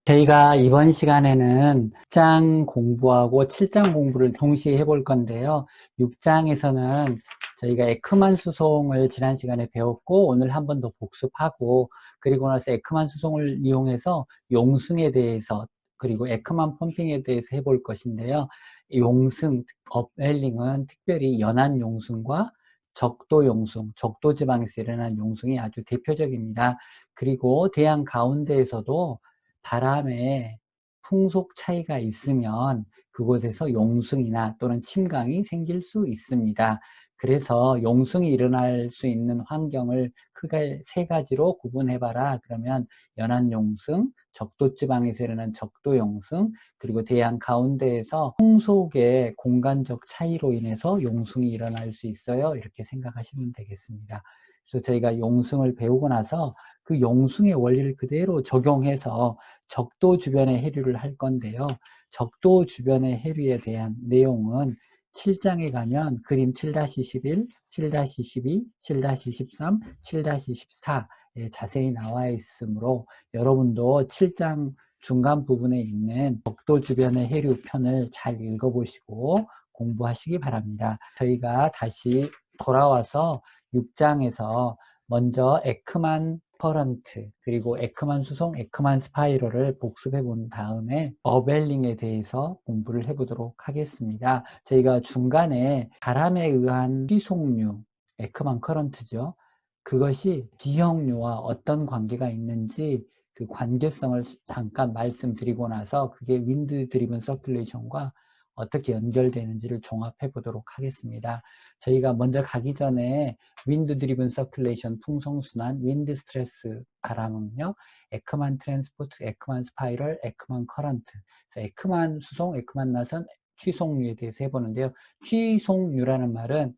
저희가 이번 시간에는 6장 공부하고 7장 공부를 동시에 해볼 건데요. 6장에서는 저희가 에크만 수송을 지난 시간에 배웠고 오늘 한 번 더 복습하고 그리고 나서 에크만 수송을 이용해서 용승에 대해서 그리고 에크만 펌핑에 대해서 해볼 것인데요. 용승, 업웰링은 특별히 연안 용승과 적도 용승, 적도 지방에서 일어난 용승이 아주 대표적입니다. 그리고 대양 가운데에서도 바람에 풍속 차이가 있으면 그곳에서 용승이나 또는 침강이 생길 수 있습니다. 그래서 용승이 일어날 수 있는 환경을 크게 세 가지로 구분해봐라. 그러면 연안용승, 적도지방에서 일어난 적도용승, 그리고 대양 가운데에서 풍속의 공간적 차이로 인해서 용승이 일어날 수 있어요. 이렇게 생각하시면 되겠습니다. 그래서 저희가 용승을 배우고 나서 그 용승의 원리를 그대로 적용해서 적도 주변의 해류를 할 건데요. 적도 주변의 해류에 대한 내용은 7장에 가면 그림 7-11, 7-12, 7-13, 7-14에 자세히 나와 있으므로 여러분도 7장 중간 부분에 있는 적도 주변의 해류 편을 잘 읽어보시고 공부하시기 바랍니다. 저희가 다시 돌아와서 6장에서 먼저 에크만 커런트 그리고 에크만 수송, 에크만 스파이럴을 복습해 본 다음에 어벨링에 대해서 공부를 해보도록 하겠습니다. 저희가 중간에 바람에 의한 취속류, 에크만 커런트죠. 그것이 지형류와 어떤 관계가 있는지 그 관계성을 잠깐 말씀드리고 나서 그게 윈드 드리븐 서큘레이션과 어떻게 연결되는지를 종합해 보도록 하겠습니다. 저희가 먼저 가기 전에 윈드 드리븐 서큘레이션 풍성순환, 윈드 스트레스 바람은요, 에크만 트랜스포트, 에크만 스파이럴, 에크만 커런트. 에크만 수송, 에크만 나선, 취속류에 대해서 해보는데요. 취속류라는 말은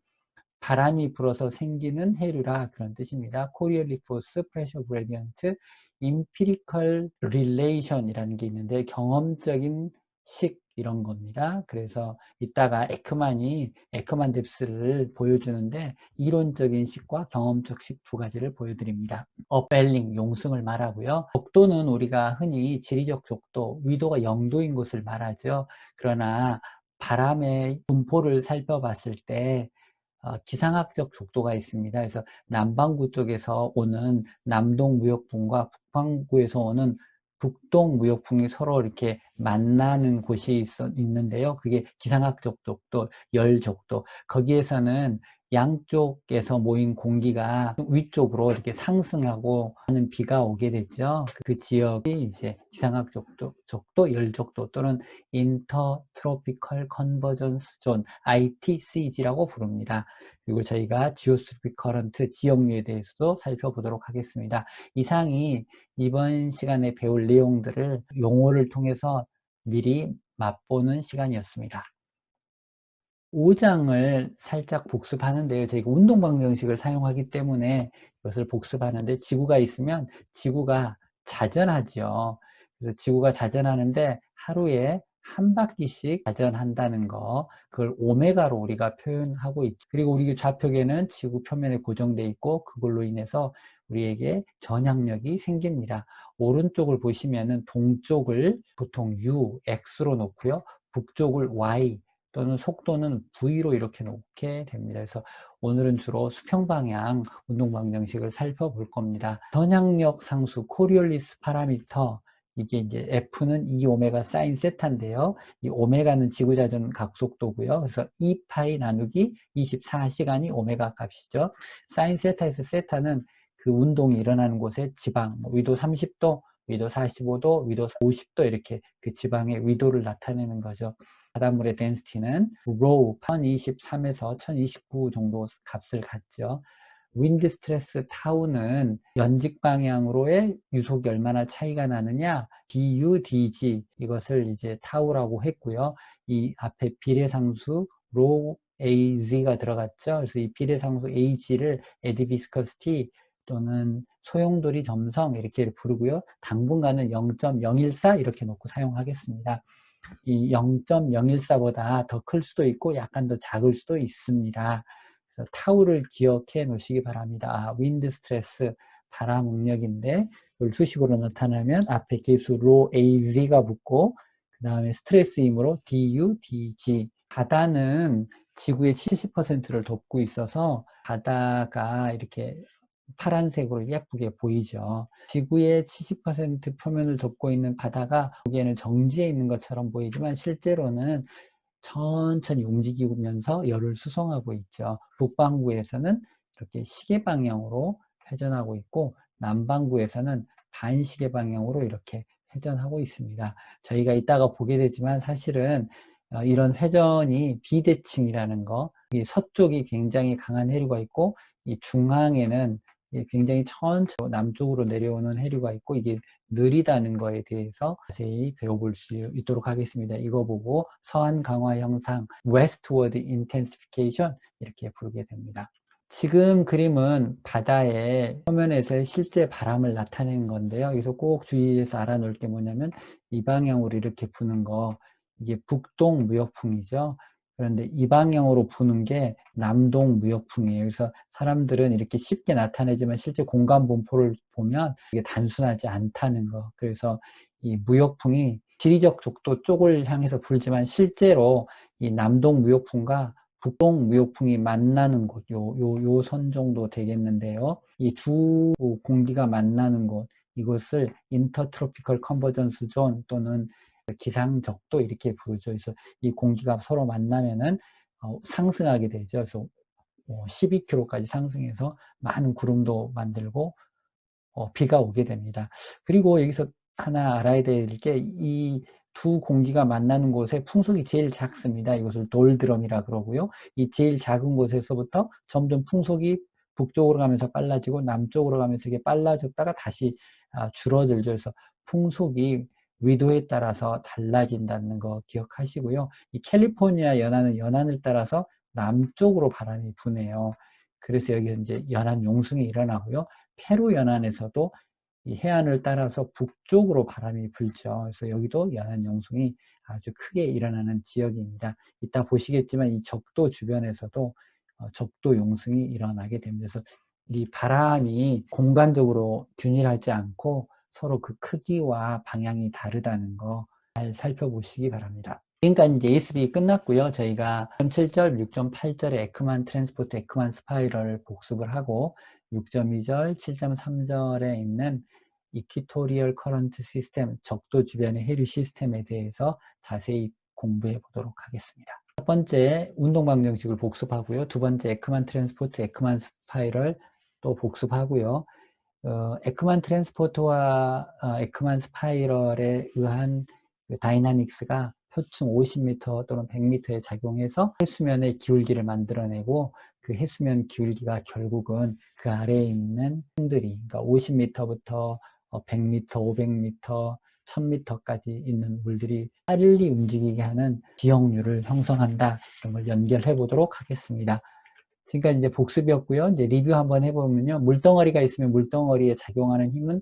바람이 불어서 생기는 해류라 그런 뜻입니다. 코리올릭 포스, 프레셔 그레디언트, 임피리컬 릴레이션이라는 게 있는데 경험적인 식 이런 겁니다. 그래서 이따가 에크만 뎁스를 보여주는데 이론적인 식과 경험적 식 두 가지를 보여드립니다. 업벨링, 용승을 말하고요. 적도는 우리가 흔히 지리적 적도, 위도가 0도인 곳을 말하죠. 그러나 바람의 분포를 살펴봤을 때 기상학적 족도가 있습니다. 그래서 남반구 쪽에서 오는 남동무역풍과 북반구에서 오는 북동무역풍이 서로 이렇게 만나는 곳이 있는데요. 그게 기상학적 족도, 열족도. 거기에서는 양쪽에서 모인 공기가 위쪽으로 이렇게 상승하고 하는 비가 오게 되죠. 그 지역이 이제 기상학 족도, 열족도 또는 인터트로피컬 컨버전스 존, ITCG라고 부릅니다. 그리고 저희가 지오스피릭 커런트, 지역류에 대해서도 살펴보도록 하겠습니다. 이상이 이번 시간에 배울 내용들을 용어를 통해서 미리 맛보는 시간이었습니다. 5장을 살짝 복습하는데요. 저희가 운동방정식을 사용하기 때문에 이것을 복습하는데 지구가 있으면 지구가 자전하죠. 그래서 지구가 자전하는데 하루에 한 바퀴씩 자전한다는 거, 그걸 오메가로 우리가 표현하고 있죠. 그리고 우리 좌표계는 지구 표면에 고정되어 있고 그걸로 인해서 우리에게 전향력이 생깁니다. 오른쪽을 보시면은 동쪽을 보통 U, X로 놓고요. 북쪽을 Y 또는 속도는 V로 이렇게 놓게 됩니다. 그래서 오늘은 주로 수평방향 운동방정식을 살펴볼 겁니다. 전향력 상수 코리올리스 파라미터, 이게 이제 F는 2오메가 사인 세타인데요. 이 오메가는 지구자전 각속도고요. 그래서 2파이 나누기 24시간이 오메가 값이죠. 사인 세타에서 세타는 그 운동이 일어나는 곳의 지방, 위도 30도, 위도 45도, 위도 50도 이렇게 그 지방의 위도를 나타내는 거죠. 바닷물의 덴시티는 로우 1023에서 1029 정도 값을 갖죠. 윈드 스트레스 타우는 연직 방향으로의 유속이 얼마나 차이가 나느냐, du, dg 이것을 이제 타우라고 했고요. 이 앞에 비례상수 로 az가 들어갔죠. 그래서 이 비례상수 ag를 에디비스커시티 또는 소용돌이 점성 이렇게 부르고요. 당분간은 0.014 이렇게 놓고 사용하겠습니다. 이 0.014보다 더 클 수도 있고 약간 더 작을 수도 있습니다. 그래서 타우를 기억해 놓으시기 바랍니다. 윈드 스트레스, 바람 응력인데 수식으로 나타나면 앞에 개수 로 AZ가 붙고 그 다음에 스트레스 힘으로 DU, DG. 바다는 지구의 70%를 덮고 있어서 바다가 이렇게 파란색으로 예쁘게 보이죠. 지구의 70% 표면을 덮고 있는 바다가 보기에는 정지해 있는 것처럼 보이지만 실제로는 천천히 움직이면서 열을 수송하고 있죠. 북반구에서는 이렇게 시계 방향으로 회전하고 있고 남반구에서는 반시계 방향으로 이렇게 회전하고 있습니다. 저희가 이따가 보게 되지만 사실은 이런 회전이 비대칭이라는 거, 이 서쪽이 굉장히 강한 해류가 있고 이 중앙에는 굉장히 천천히 남쪽으로 내려오는 해류가 있고 이게 느리다는 거에 대해서 자세히 배워볼 수 있도록 하겠습니다. 이거 보고 서한 강화 형상 Westward Intensification 이렇게 부르게 됩니다. 지금 그림은 바다의 표면에서의 실제 바람을 나타내는 건데요. 여기서 꼭 주의해서 알아놓을 게 뭐냐면 이 방향으로 이렇게 부는 거 이게 북동 무역풍이죠. 그런데 이 방향으로 부는 게 남동 무역풍이에요. 그래서 사람들은 이렇게 쉽게 나타내지만 실제 공간 분포를 보면 이게 단순하지 않다는 거. 그래서 이 무역풍이 지리적 족도 쪽을 향해서 불지만 실제로 이 남동 무역풍과 북동 무역풍이 만나는 곳, 요 선 정도 되겠는데요. 이 두 공기가 만나는 곳, 이것을 인터트로피컬 컨버전스 존 또는 기상적도 이렇게 부르죠. 그래서 이 공기가 서로 만나면은 상승하게 되죠. 그래서 12km까지 상승해서 많은 구름도 만들고 비가 오게 됩니다. 그리고 여기서 하나 알아야 될 게 이 두 공기가 만나는 곳에 풍속이 제일 작습니다. 이것을 돌드럼이라 그러고요. 이 제일 작은 곳에서부터 점점 풍속이 북쪽으로 가면서 빨라지고 남쪽으로 가면서 이게 빨라졌다가 다시 줄어들죠. 그래서 풍속이 위도에 따라서 달라진다는 거 기억하시고요. 이 캘리포니아 연안은 연안을 따라서 남쪽으로 바람이 부네요. 그래서 여기 이제 연안 용승이 일어나고요. 페루 연안에서도 이 해안을 따라서 북쪽으로 바람이 불죠. 그래서 여기도 연안 용승이 아주 크게 일어나는 지역입니다. 이따 보시겠지만 이 적도 주변에서도 적도 용승이 일어나게 됩니다. 그래서 이 바람이 공간적으로 균일하지 않고 서로 그 크기와 방향이 다르다는 거 잘 살펴보시기 바랍니다. 지금까지 이제 ASB 끝났고요. 저희가 6.7절, 6.8절의 에크만 트랜스포트, 에크만 스파이럴 복습을 하고 6.2절, 7.3절에 있는 이퀴토리얼 커런트 시스템, 적도 주변의 해류 시스템에 대해서 자세히 공부해 보도록 하겠습니다. 첫 번째 운동 방정식을 복습하고요. 두 번째 에크만 트랜스포트, 에크만 스파이럴 또 복습하고요. 에크만 트랜스포터와 에크만 스파이럴에 의한 그 다이나믹스가 표층 50m 또는 100m에 작용해서 해수면의 기울기를 만들어내고 그 해수면 기울기가 결국은 그 아래에 있는 힘들이 그러니까 50m부터 100m, 500m, 1000m까지 있는 물들이 빨리 움직이게 하는 지역류를 형성한다. 이런 걸 연결해 보도록 하겠습니다. 지금까지 이제 복습이었고요. 이제 리뷰 한번 해보면요. 물덩어리가 있으면 물덩어리에 작용하는 힘은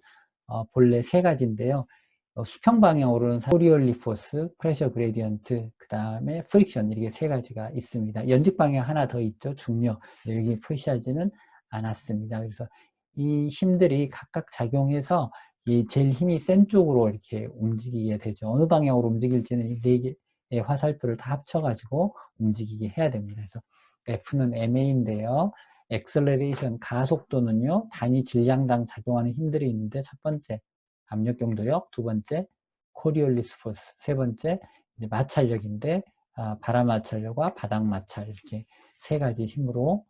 본래 세 가지인데요. 수평 방향으로는 코리올리 포스, 프레셔 그레디언트, 그 다음에 프릭션 이렇게 세 가지가 있습니다. 연직 방향 하나 더 있죠. 중력. 여기 표시하지는 않았습니다. 그래서 이 힘들이 각각 작용해서 이 제일 힘이 센 쪽으로 이렇게 움직이게 되죠. 어느 방향으로 움직일지는 이 네 개의 화살표를 다 합쳐가지고 움직이게 해야 됩니다. 그래서 F는 MA인데요. 액셀레레이션 가속도는요. 단위 질량당 작용하는 힘들이 있는데 첫 번째 압력 경도력, 두 번째 코리올리스 포스, 세 번째 이제 마찰력인데 바람 마찰력과 바닥 마찰 이렇게 세 가지 힘으로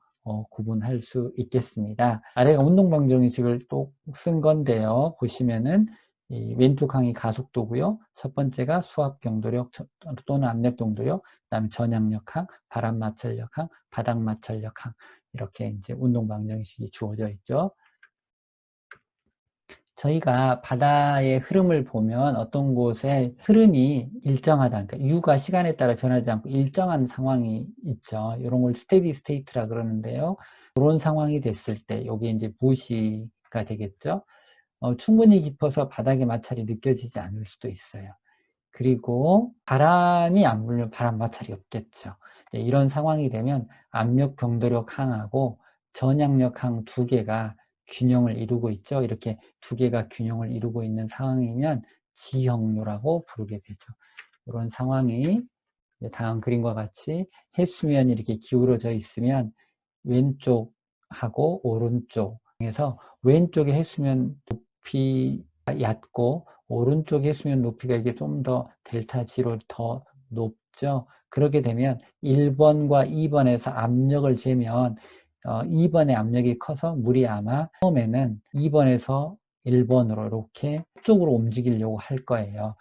구분할 수 있겠습니다. 아래가 운동 방정식을 또 쓴 건데요. 보시면은 이 왼쪽 항이 가속도고요. 첫 번째가 수압 경도력 또는 압력 경도력, 그다음에 전향력항, 바람 마찰력항, 바닥 마찰력항 이렇게 이제 운동 방정식이 주어져 있죠. 저희가 바다의 흐름을 보면 어떤 곳에 흐름이 일정하다. 그러니까 U가 시간에 따라 변하지 않고 일정한 상황이 있죠. 이런 걸 스테디 스테이트라 그러는데요. 그런 상황이 됐을 때, 여기 이제 무시가 되겠죠. 충분히 깊어서 바닥의 마찰이 느껴지지 않을 수도 있어요. 그리고 바람이 안 불면 바람 마찰이 없겠죠. 이런 상황이 되면 압력 경도력 항하고 전향력 항 두 개가 균형을 이루고 있죠. 이렇게 두 개가 균형을 이루고 있는 상황이면 지형류라고 부르게 되죠. 이런 상황이 다음 그림과 같이 해수면이 이렇게 기울어져 있으면 왼쪽하고 오른쪽에서 왼쪽의 해수면 높이가 얕고 오른쪽 해수면 높이가 이게 좀 더 델타 G로 더 높죠. 그렇게 되면 1번과 2번에서 압력을 재면 2번의 압력이 커서 물이 아마 처음에는 2번에서 1번으로 이렇게 쪽으로 움직이려고 할 거예요.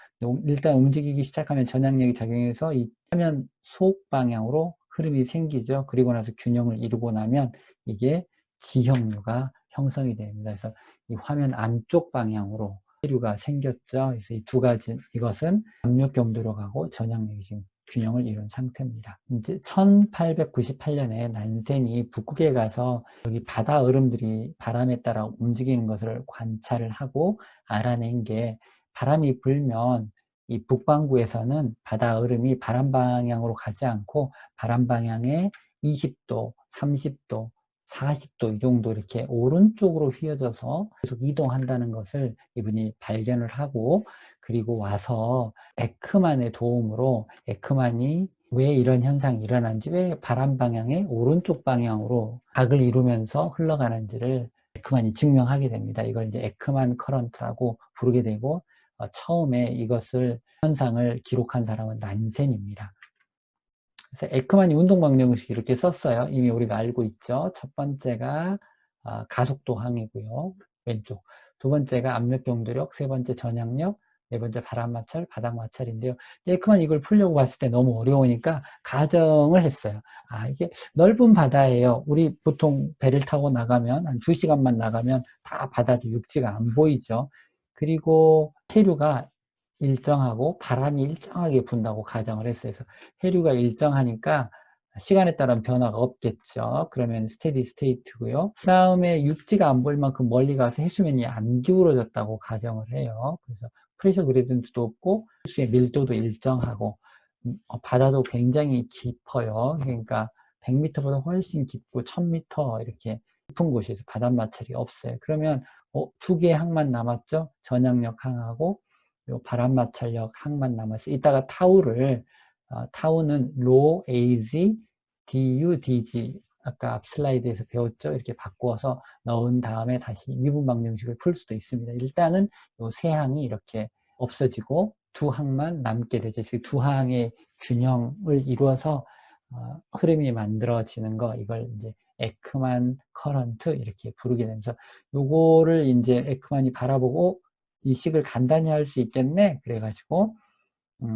일단 움직이기 시작하면 전압력이 작용해서 이 화면 속 방향으로 흐름이 생기죠. 그리고 나서 균형을 이루고 나면 이게 지형류가 형성이 됩니다. 그래서 이 화면 안쪽 방향으로 해류가 생겼죠. 그래서 이 두 가지, 이것은 압력 경도력하고 전향력이 지금 균형을 이룬 상태입니다. 이제 1898년에 난센이 북극에 가서 여기 바다 얼음들이 바람에 따라 움직이는 것을 관찰을 하고 알아낸 게, 바람이 불면 이 북반구에서는 바다 얼음이 바람 방향으로 가지 않고 바람 방향의 20도, 30도, 40도 이 정도 이렇게 오른쪽으로 휘어져서 계속 이동한다는 것을 이분이 발견을 하고, 그리고 와서 에크만의 도움으로, 에크만이 왜 이런 현상이 일어나는지, 왜 바람 방향의 오른쪽 방향으로 각을 이루면서 흘러가는지를 에크만이 증명하게 됩니다. 이걸 이제 에크만 커런트라고 부르게 되고, 처음에 이것을 현상을 기록한 사람은 난센입니다. 그래서 에크만이 운동방정식 이렇게 썼어요. 이미 우리가 알고 있죠. 첫 번째가 가속도항이고요. 왼쪽. 두 번째가 압력 경도력, 세 번째 전향력, 네 번째 바람 마찰, 바닥 마찰인데요. 에크만이 이걸 풀려고 봤을 때 너무 어려우니까 가정을 했어요. 이게 넓은 바다예요. 우리 보통 배를 타고 나가면 한 2시간만 나가면 다 바다도 육지가 안 보이죠. 그리고 해류가 일정하고 바람이 일정하게 분다고 가정을 했어요. 그래서 해류가 일정하니까 시간에 따른 변화가 없겠죠. 그러면 스테디 스테이트고요. 그 다음에 육지가 안 보일 만큼 멀리 가서 해수면이 안 기울어졌다고 가정을 해요. 그래서 프레셔 그레디언트도 없고 해수의 밀도도 일정하고 바다도 굉장히 깊어요. 그러니까 100m보다 훨씬 깊고 1000m 이렇게 깊은 곳에서 바다 마찰이 없어요. 그러면 두 개의 항만 남았죠. 전향력 항하고 요 바람 마찰력 항만 남았어요. 이따가 타우는 로 AZ DU DG 아까 앞 슬라이드에서 배웠죠. 이렇게 바꾸어서 넣은 다음에 다시 미분 방정식을 풀 수도 있습니다. 일단은 요 세 항이 이렇게 없어지고 두 항만 남게 되죠. 두 항의 균형을 이루어서 흐름이 만들어지는 거, 이걸 이제 에크만 커런트 이렇게 부르게 되면서, 요거를 이제 에크만이 바라보고 이 식을 간단히 할 수 있겠네 그래가지고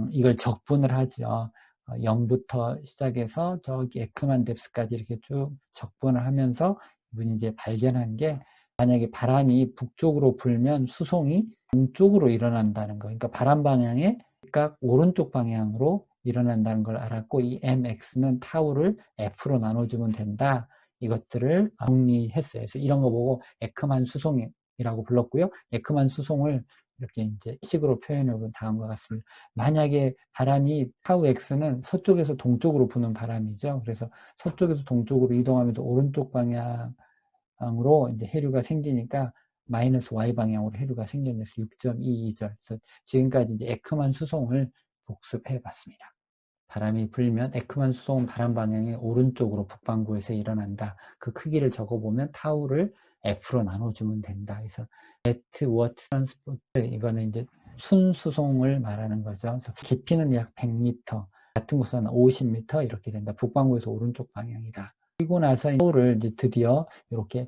이걸 적분을 하죠. 0부터 시작해서 저기 에크만 뎁스까지 이렇게 쭉 적분을 하면서 이분이 이제 발견한 게, 만약에 바람이 북쪽으로 불면 수송이 동쪽으로 일어난다는 거. 그러니까 바람 방향의 각 오른쪽 방향으로 일어난다는 걸 알았고, 이 mx는 타우를 f로 나눠주면 된다. 이것들을 정리했어요. 그래서 이런 거 보고 에크만 수송이라고 불렀고요. 에크만 수송을 이렇게 이제 식으로 표현해 보면 다음과 같습니다. 만약에 바람이 타우 x는 서쪽에서 동쪽으로 부는 바람이죠. 그래서 서쪽에서 동쪽으로 이동하면서 오른쪽 방향으로 이제 해류가 생기니까 마이너스 y 방향으로 해류가 생겨내서 6.22절. 그래서 지금까지 이제 에크만 수송을 복습해 봤습니다. 바람이 불면 에크만 수송은 바람 방향의 오른쪽으로 북반구에서 일어난다. 그 크기를 적어보면 타우를 F로 나눠주면 된다. 그래서 net water transport, 이거는 이제 순수송을 말하는 거죠. 그래서 깊이는 약 100m, 같은 곳은 50m 이렇게 된다. 북반구에서 오른쪽 방향이다. 그리고 나서 타우를 이제 드디어 이렇게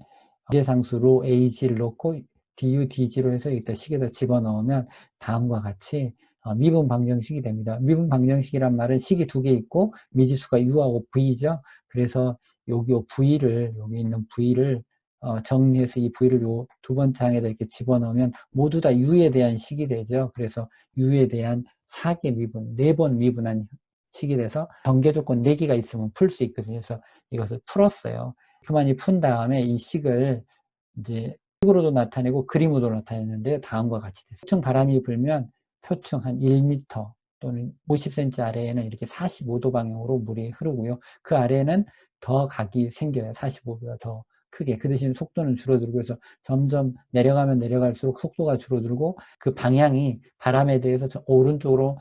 상수로 AG를 넣고 DU, DG로 해서 여기다 식에다 집어넣으면 다음과 같이 미분 방정식이 됩니다. 미분 방정식이란 말은 식이 두 개 있고 미지수가 U하고 V죠. 그래서 여기 여기 있는 V를 정리해서 이 V를 요 두 번째 항에다 이렇게 집어넣으면 모두 다 U에 대한 식이 되죠. 그래서 U에 대한 4개 미분, 4번 미분한 식이 돼서 전개 조건 4개가 있으면 풀 수 있거든요. 그래서 이것을 풀었어요. 그만이 푼 다음에 이 식을 이제 식으로도 나타내고 그림으로도 나타내는데 다음과 같이 됐어요. 표층 바람이 불면 표층 한 1m 또는 50cm 아래에는 이렇게 45도 방향으로 물이 흐르고요. 그 아래에는 더 각이 생겨요. 45보다 더 크게. 그 대신 속도는 줄어들고 그래서 점점 내려가면 내려갈수록 속도가 줄어들고 그 방향이 바람에 대해서 오른쪽으로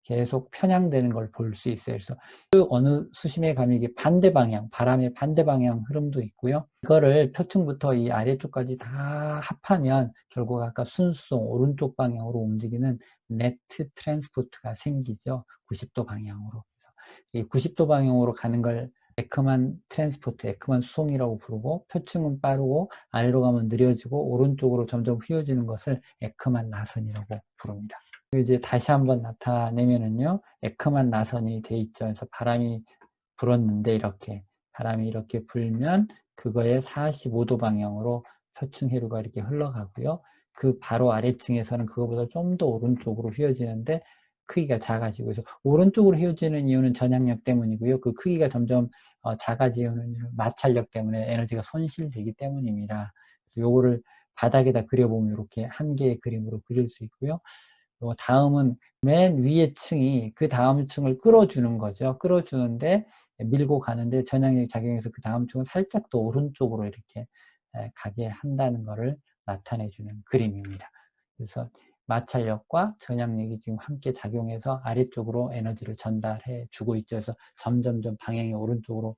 계속 편향되는 걸 볼 수 있어요. 그래서 그 어느 수심에 가면 이게 반대 방향, 바람의 반대 방향 흐름도 있고요. 이거를 표층부터 이 아래쪽까지 다 합하면 결국 아까 순수송 오른쪽 방향으로 움직이는 네트 트랜스포트가 생기죠. 90도 방향으로. 그래서 이 90도 방향으로 가는 걸 에크만 트랜스포트, 에크만 수송이라고 부르고 표층은 빠르고 아래로 가면 느려지고 오른쪽으로 점점 휘어지는 것을 에크만 나선이라고 부릅니다. 이제 다시 한번 나타내면은요, 에크만 나선이 돼 있죠. 그래서 바람이 불었는데 이렇게 바람이 이렇게 불면 그거에 45도 방향으로 표층 해류가 이렇게 흘러가고요. 그 바로 아래층에서는 그거보다 좀 더 오른쪽으로 휘어지는데 크기가 작아지고 그래서 오른쪽으로 휘어지는 이유는 전향력 때문이고요. 그 크기가 점점 작아지는 마찰력 때문에 에너지가 손실되기 때문입니다. 그래서 요거를 바닥에다 그려보면 이렇게 한 개의 그림으로 그릴 수 있고요. 다음은 맨 위에 층이 그 다음 층을 끌어주는 거죠. 끌어주는데 밀고 가는데 전향력이 작용해서 그 다음 층은 살짝 더 오른쪽으로 이렇게 가게 한다는 것을 나타내주는 그림입니다. 그래서 마찰력과 전향력이 지금 함께 작용해서 아래쪽으로 에너지를 전달해 주고 있죠. 그래서 점점점 방향이 오른쪽으로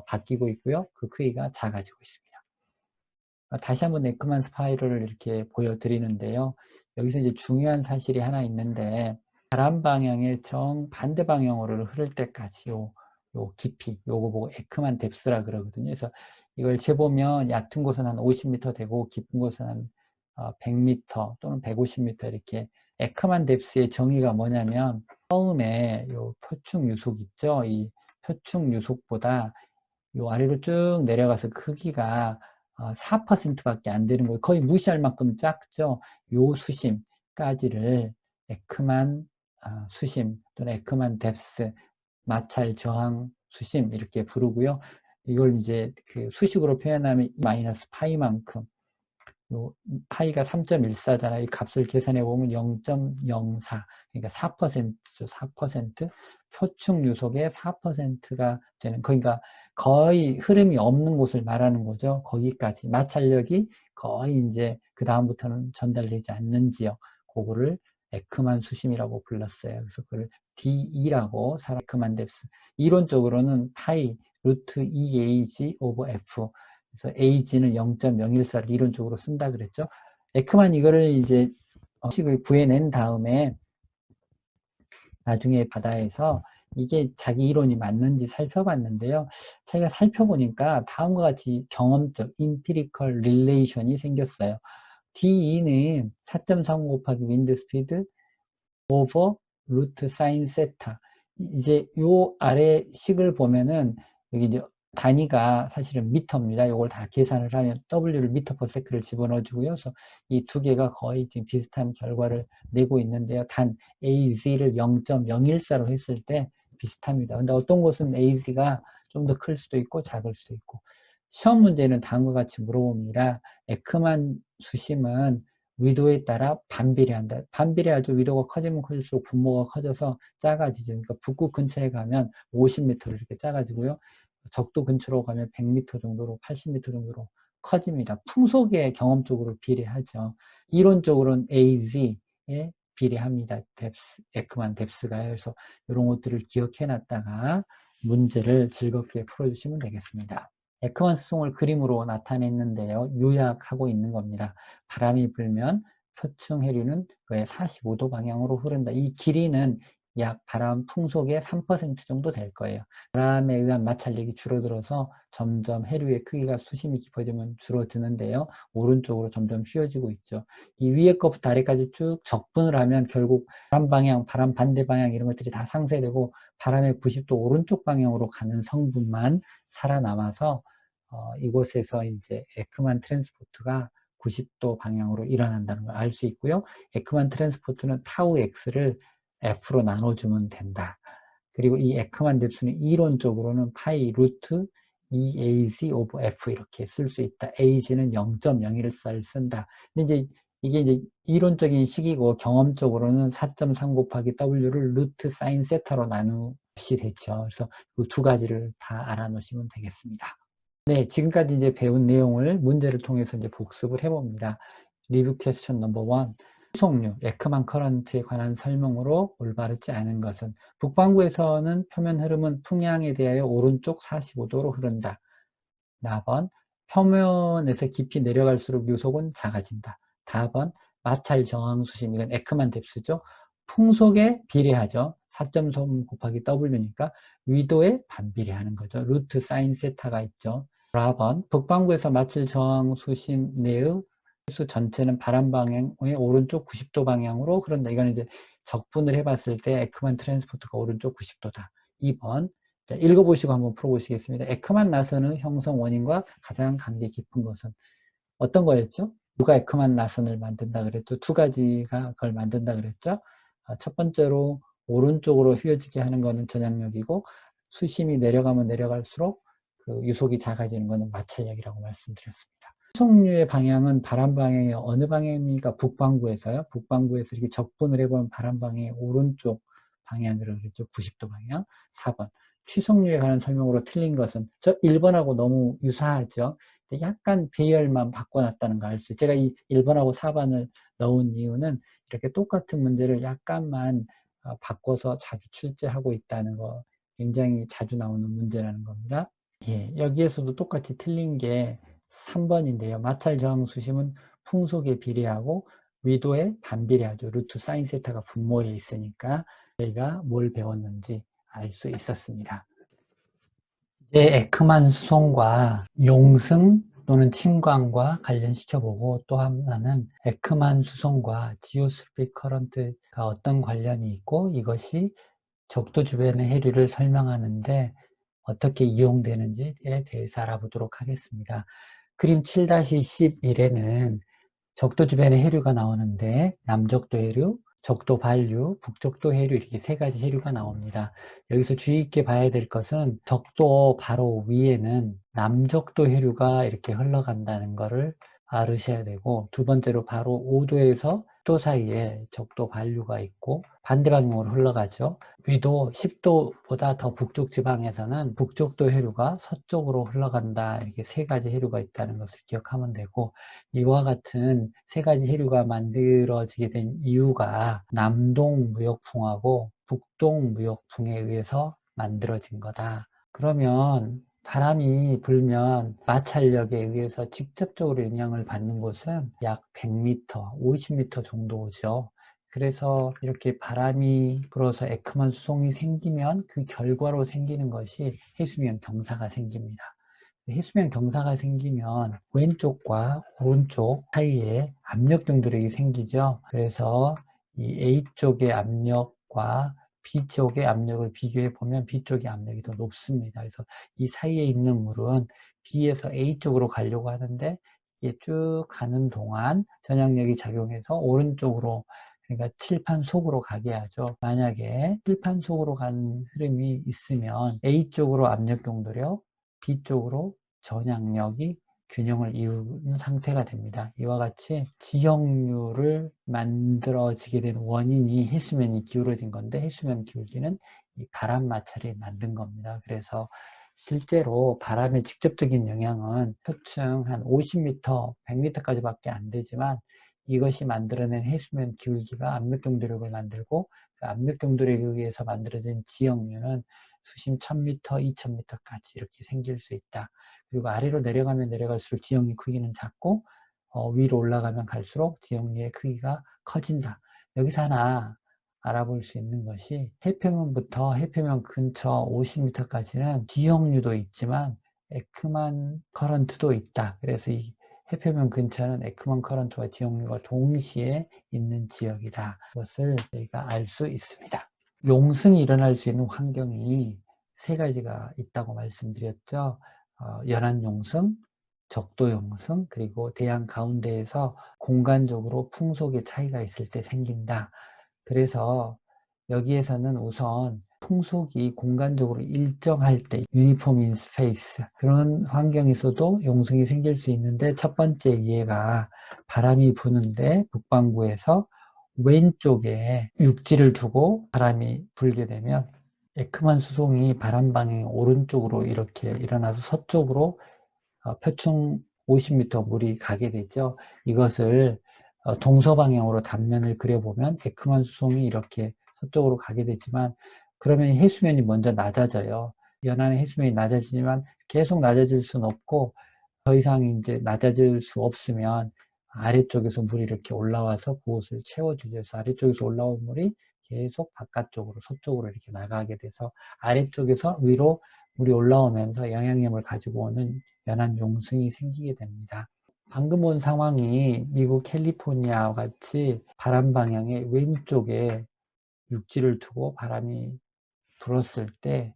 바뀌고 있고요. 그 크기가 작아지고 있습니다. 다시 한번 네크만 스파이럴을 이렇게 보여드리는데요. 여기서 이제 중요한 사실이 하나 있는데 바람 방향의 정반대 방향으로 흐를 때까지 요 깊이 요거 보고 에크만 뎁스라 그러거든요. 그래서 이걸 재보면 얕은 곳은 한 50m 되고 깊은 곳은 한 100m 또는 150m 이렇게 에크만 뎁스의 정의가 뭐냐면 처음에 요 표층 유속 있죠. 이 표층 유속보다 요 아래로 쭉 내려가서 크기가 4%밖에 안 되는 거예요. 거의 무시할 만큼 작죠. 요 수심까지를 에크만 수심 또는 에크만 뎁스 마찰 저항 수심 이렇게 부르고요. 이걸 이제 그 수식으로 표현하면 마이너스 파이만큼 요 파이가 3.14잖아요. 이 값을 계산해 보면 0.04 그러니까 4%죠. 4% 표층 유속의 4%가 되는 그러니까 거의 흐름이 없는 곳을 말하는 거죠. 거기까지 마찰력이 거의 이제 그 다음부터는 전달되지 않는 지역 그거를 에크만 수심이라고 불렀어요. 그래서 그걸 DE라고 에크만 뎁스 이론적으로는 파이 루트 EAG 오버 F 그래서 AG는 0.014를 이론적으로 쓴다 그랬죠. 에크만 이거를 이제 식을 구해낸 다음에 나중에 바다에서 이게 자기 이론이 맞는지 살펴봤는데요. 자기가 살펴보니까 다음과 같이 경험적 empirical relation이 생겼어요. DE는 4.35 곱하기 윈드 스피드 오버 루트 사인 세타 이제 요 아래 식을 보면은 여기 이제 단위가 사실은 미터입니다. 이걸 다 계산을 하면 W를 미터 퍼 세크를 집어넣어 주고요. 그래서 이 두 개가 거의 지금 비슷한 결과를 내고 있는데요. 단 AZ를 0.014로 했을 때 비슷합니다. 근데 어떤 곳은 AZ가 좀 더 클 수도 있고 작을 수도 있고 시험 문제는 다음과 같이 물어봅니다. 에크만 수심은 위도에 따라 반비례한다. 반비례하죠. 위도가 커지면 커질수록 분모가 커져서 작아지죠. 그러니까 북극 근처에 가면 50m로 이렇게 작아지고요. 적도 근처로 가면 100m 정도로 80m 정도로 커집니다. 풍속에 경험적으로 비례하죠. 이론적으로는 AZ에 비례합니다. 뎁스, 에크만 뎁스가요. 그래서 이런 것들을 기억해 놨다가 문제를 즐겁게 풀어주시면 되겠습니다. 에크만 수송을 그림으로 나타냈는데요. 요약하고 있는 겁니다. 바람이 불면 표층 해류는 그의 45도 방향으로 흐른다. 이 길이는 약 바람 풍속의 3% 정도 될 거예요. 바람에 의한 마찰력이 줄어들어서 점점 해류의 크기가 수심이 깊어지면 줄어드는데요. 오른쪽으로 점점 휘어지고 있죠. 이 위에 것부터 아래까지 쭉 적분을 하면 결국 바람 방향, 바람 반대 방향 이런 것들이 다 상쇄되고 바람의 90도 오른쪽 방향으로 가는 성분만 살아남아서 이곳에서 이제 에크만 트랜스포트가 90도 방향으로 일어난다는 걸 알 수 있고요. 에크만 트랜스포트는 타우 X를 F로 나눠주면 된다. 그리고 이 에크만 뎁스는 이론적으로는 파이 루트 EAG 오버 F 이렇게 쓸 수 있다. AG는 0.014를 쓴다. 근데 이제 이게 이제 이론적인 식이고 경험적으로는 4.3 곱하기 W를 루트 사인 세타로 나누시 되죠. 그래서 그 두 가지를 다 알아놓으시면 되겠습니다. 네, 지금까지 이제 배운 내용을 문제를 통해서 이제 복습을 해봅니다. 리뷰 퀘스천 넘버 1. 수송류, 에크만 커런트에 관한 설명으로 올바르지 않은 것은 북반구에서는 표면 흐름은 풍향에 대하여 오른쪽 45도로 흐른다. 나번, 표면에서 깊이 내려갈수록 유속은 작아진다. 다번, 마찰 저항 수심, 이건 에크만 뎁스죠. 풍속에 비례하죠. 4.3 곱하기 W니까 위도에 반비례하는 거죠. 루트 사인 세타가 있죠. 4번, 북반구에서 마찰 저항 수심 내의 수 전체는 바람 방향의 오른쪽 90도 방향으로 흐른다. 이거는 이제 적분을 해봤을 때 에크만 트랜스포트가 오른쪽 90도다. 2번, 자, 읽어보시고 한번 풀어보시겠습니다. 에크만 나선의 형성 원인과 가장 관계 깊은 것은 어떤 거였죠? 누가 에크만 나선을 만든다 그랬죠? 두 가지가 그걸 만든다 그랬죠? 첫 번째로 오른쪽으로 휘어지게 하는 것은 전향력이고 수심이 내려가면 내려갈수록 그 유속이 작아지는 것은 마찰력이라고 말씀드렸습니다. 수송류의 방향은 바람 방향의 어느 방향입니까? 북반구에서요. 북반구에서 이렇게 적분을 해보면 바람 방향의 오른쪽 방향이라고 그랬죠. 90도 방향. 4번. 취속류에 관한 설명으로 틀린 것은 저 1번하고 너무 유사하죠. 약간 배열만 바꿔놨다는 거 알 수 있어요. 제가 이 1번하고 4번을 넣은 이유는 이렇게 똑같은 문제를 약간만 바꿔서 자주 출제하고 있다는 거, 굉장히 자주 나오는 문제라는 겁니다. 예, 여기에서도 똑같이 틀린 게 3번인데요. 마찰 저항 수심은 풍속에 비례하고 위도에 반비례하죠. 루트 사인 세타가 분모에 있으니까 저희가 뭘 배웠는지 알 수 있었습니다. 이제 에크만 수송과 용승 또는 침광과 관련시켜보고, 또 하나는 에크만 수송과 지오스피릭 커런트가 어떤 관련이 있고 이것이 적도 주변의 해류를 설명하는데 어떻게 이용되는지에 대해서 알아보도록 하겠습니다. 그림 7-11에는 적도 주변의 해류가 나오는데 남적도 해류, 적도 반류, 북적도 해류, 이렇게 세 가지 해류가 나옵니다. 여기서 주의 있게 봐야 될 것은 적도 바로 위에는 남적도 해류가 이렇게 흘러간다는 것을 알으셔야 되고, 두 번째로 바로 5도에서 도 사이에 적도 반류가 있고 반대 방향으로 흘러가죠. 위도 10도보다 더 북쪽 지방에서는 북적도 해류가 서쪽으로 흘러간다. 이렇게 세 가지 해류가 있다는 것을 기억하면 되고, 이와 같은 세 가지 해류가 만들어지게 된 이유가 남동 무역풍하고 북동 무역풍에 의해서 만들어진 거다. 그러면 바람이 불면 마찰력에 의해서 직접적으로 영향을 받는 곳은 약 100m, 50m 정도죠. 그래서 이렇게 바람이 불어서 에크만 수송이 생기면 그 결과로 생기는 것이 해수면 경사가 생깁니다. 해수면 경사가 생기면 왼쪽과 오른쪽 사이에 압력 등들이 생기죠. 그래서 이 A쪽의 압력과 B쪽의 압력을 비교해 보면 B쪽의 압력이 더 높습니다. 그래서 이 사이에 있는 물은 B에서 A쪽으로 가려고 하는데 이게 쭉 가는 동안 전향력이 작용해서 오른쪽으로, 그러니까 칠판 속으로 가게 하죠. 만약에 칠판 속으로 가는 흐름이 있으면 A쪽으로 압력 용도력, B쪽으로 전향력이 균형을 이루는 상태가 됩니다. 이와 같이 지형류를 만들어지게 된 원인이 해수면이 기울어진 건데, 해수면 기울기는 이 바람 마찰이 만든 겁니다. 그래서 실제로 바람의 직접적인 영향은 표층 한 50m, 100m까지밖에 안 되지만 이것이 만들어낸 해수면 기울기가 압력 경도력을 만들고, 그 압력 경도력에 의해서 만들어진 지형류는 수심 1000m, 2000m까지 이렇게 생길 수 있다. 그리고 아래로 내려가면 내려갈수록 지형의 크기는 작고 위로 올라가면 갈수록 지형의 크기가 커진다. 여기서 하나 알아볼 수 있는 것이 해표면부터 해표면 근처 50m까지는 지형류도 있지만 에크만 커런트도 있다. 그래서 이 해표면 근처는 에크만 커런트와 지형류가 동시에 있는 지역이다. 그것을 저희가 알 수 있습니다. 용승이 일어날 수 있는 환경이 세 가지가 있다고 말씀드렸죠. 연안 용승, 적도 용승, 그리고 대양 가운데에서 공간적으로 풍속의 차이가 있을 때 생긴다. 그래서 여기에서는 우선 풍속이 공간적으로 일정할 때, 유니폼 인 스페이스, 그런 환경에서도 용승이 생길 수 있는데, 첫 번째 이해가 바람이 부는데 북반구에서 왼쪽에 육지를 두고 바람이 불게 되면 에크만 수송이 바람 방향 오른쪽으로 이렇게 일어나서 서쪽으로 표층 50m 물이 가게 되죠. 이것을 동서방향으로 단면을 그려보면 에크만 수송이 이렇게 서쪽으로 가게 되지만, 그러면 해수면이 먼저 낮아져요. 연안의 해수면이 낮아지지만 계속 낮아질 수는 없고, 더 이상 이제 낮아질 수 없으면 아래쪽에서 물이 이렇게 올라와서 그곳을 채워주죠. 그래서 아래쪽에서 올라온 물이 계속 바깥쪽으로, 서쪽으로 이렇게 나가게 돼서 아래쪽에서 위로 물이 올라오면서 영향력을 가지고 오는 연안 용승이 생기게 됩니다. 방금 본 상황이 미국 캘리포니아와 같이 바람 방향의 왼쪽에 육지를 두고 바람이 불었을 때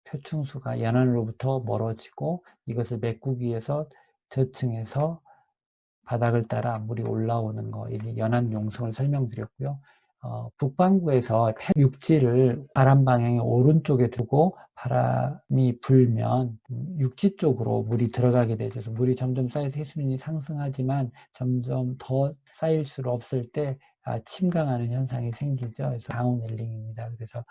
표층수가 연안으로부터 멀어지고, 이것을 메꾸기 위해서 저층에서 바닥을 따라 물이 올라오는 거, 이게 연안 용성을 설명드렸고요. 북반구에서 육지를 바람 방향의 오른쪽에 두고 바람이 불면 육지 쪽으로 물이 들어가게 되죠. 그래서 물이 점점 쌓여서 해수면이 상승하지만 점점 더 쌓일 수 없을 때 침강하는 현상이 생기죠. 그래서 다운웰링입니다. 그래서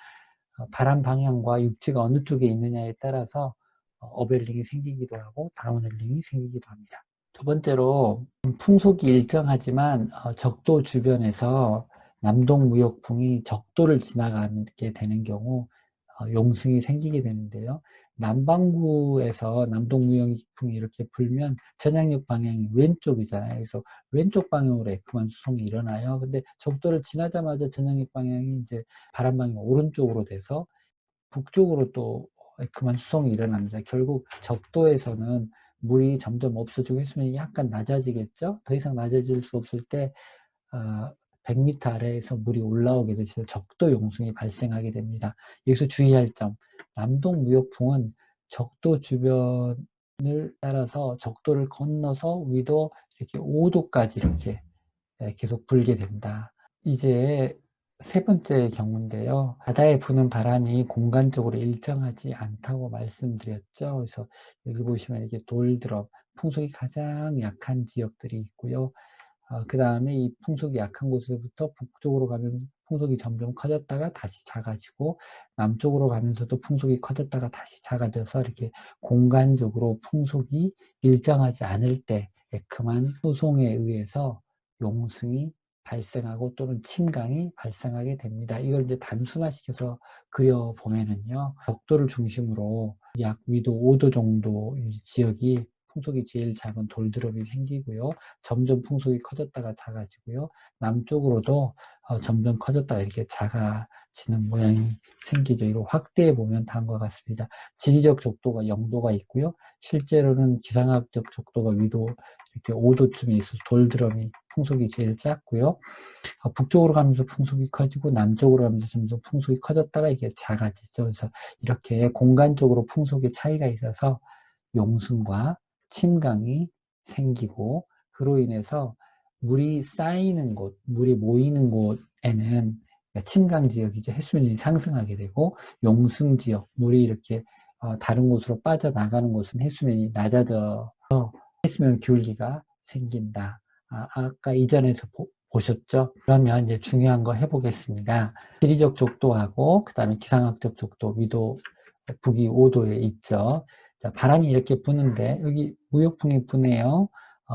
바람 방향과 육지가 어느 쪽에 있느냐에 따라서 업웰링이 생기기도 하고 다운웰링이 생기기도 합니다. 두 번째로, 풍속이 일정하지만 적도 주변에서 남동무역풍이 적도를 지나가게 되는 경우 용승이 생기게 되는데요. 남반구에서 남동무역풍이 이렇게 불면 전향력 방향이 왼쪽이잖아요. 그래서 왼쪽 방향으로 에크만 수송이 일어나요. 근데 적도를 지나자마자 전향력 방향이 이제 바람 방향이 오른쪽으로 돼서 북쪽으로 또 에크만 수송이 일어납니다. 결국 적도에서는 물이 점점 없어지고 해수면이 약간 낮아지겠죠. 더 이상 낮아질 수 없을 때 100m 아래에서 물이 올라오게 되셔서 적도 용승이 발생하게 됩니다. 여기서 주의할 점, 남동무역풍은 적도 주변을 따라서 적도를 건너서 위도 이렇게 5도까지 이렇게 계속 불게 된다. 이제 세 번째 경우인데요. 바다에 부는 바람이 공간적으로 일정하지 않다고 말씀드렸죠. 그래서 여기 보시면 이게 돌드럼, 풍속이 가장 약한 지역들이 있고요. 그 다음에 이 풍속이 약한 곳에서부터 북쪽으로 가면 풍속이 점점 커졌다가 다시 작아지고, 남쪽으로 가면서도 풍속이 커졌다가 다시 작아져서 이렇게 공간적으로 풍속이 일정하지 않을 때 에크만 수송에 의해서 용승이 발생하고 또는 침강이 발생하게 됩니다. 이걸 이제 단순화시켜서 그려보면은요, 적도를 중심으로 약 위도 5도 정도 지역이 풍속이 제일 작은 돌드럼이 생기고요. 점점 풍속이 커졌다가 작아지고요. 남쪽으로도 점점 커졌다가 이렇게 작아지는 모양이 생기죠. 이거 확대해 보면 다음과 같습니다. 지리적 적도가 0도가 있고요. 실제로는 기상학적 적도가 위도 이렇게 5도쯤에 있어서 돌드럼이 풍속이 제일 작고요. 북쪽으로 가면서 풍속이 커지고 남쪽으로 가면서 점점 풍속이 커졌다가 이게 작아지죠. 그래서 이렇게 공간적으로 풍속의 차이가 있어서 용승과 침강이 생기고, 그로 인해서 물이 쌓이는 곳, 물이 모이는 곳에는 침강 지역이죠. 해수면이 상승하게 되고, 용승 지역, 물이 이렇게 다른 곳으로 빠져나가는 곳은 해수면이 낮아져 해수면 기울기가 생긴다. 아까 이전에서 보셨죠? 그러면 이제 중요한 거 해보겠습니다. 지리적 적도하고 그 다음에 기상학적 적도, 위도 북위 5도에 있죠. 자, 바람이 이렇게 부는데 여기 무역풍이 부네요.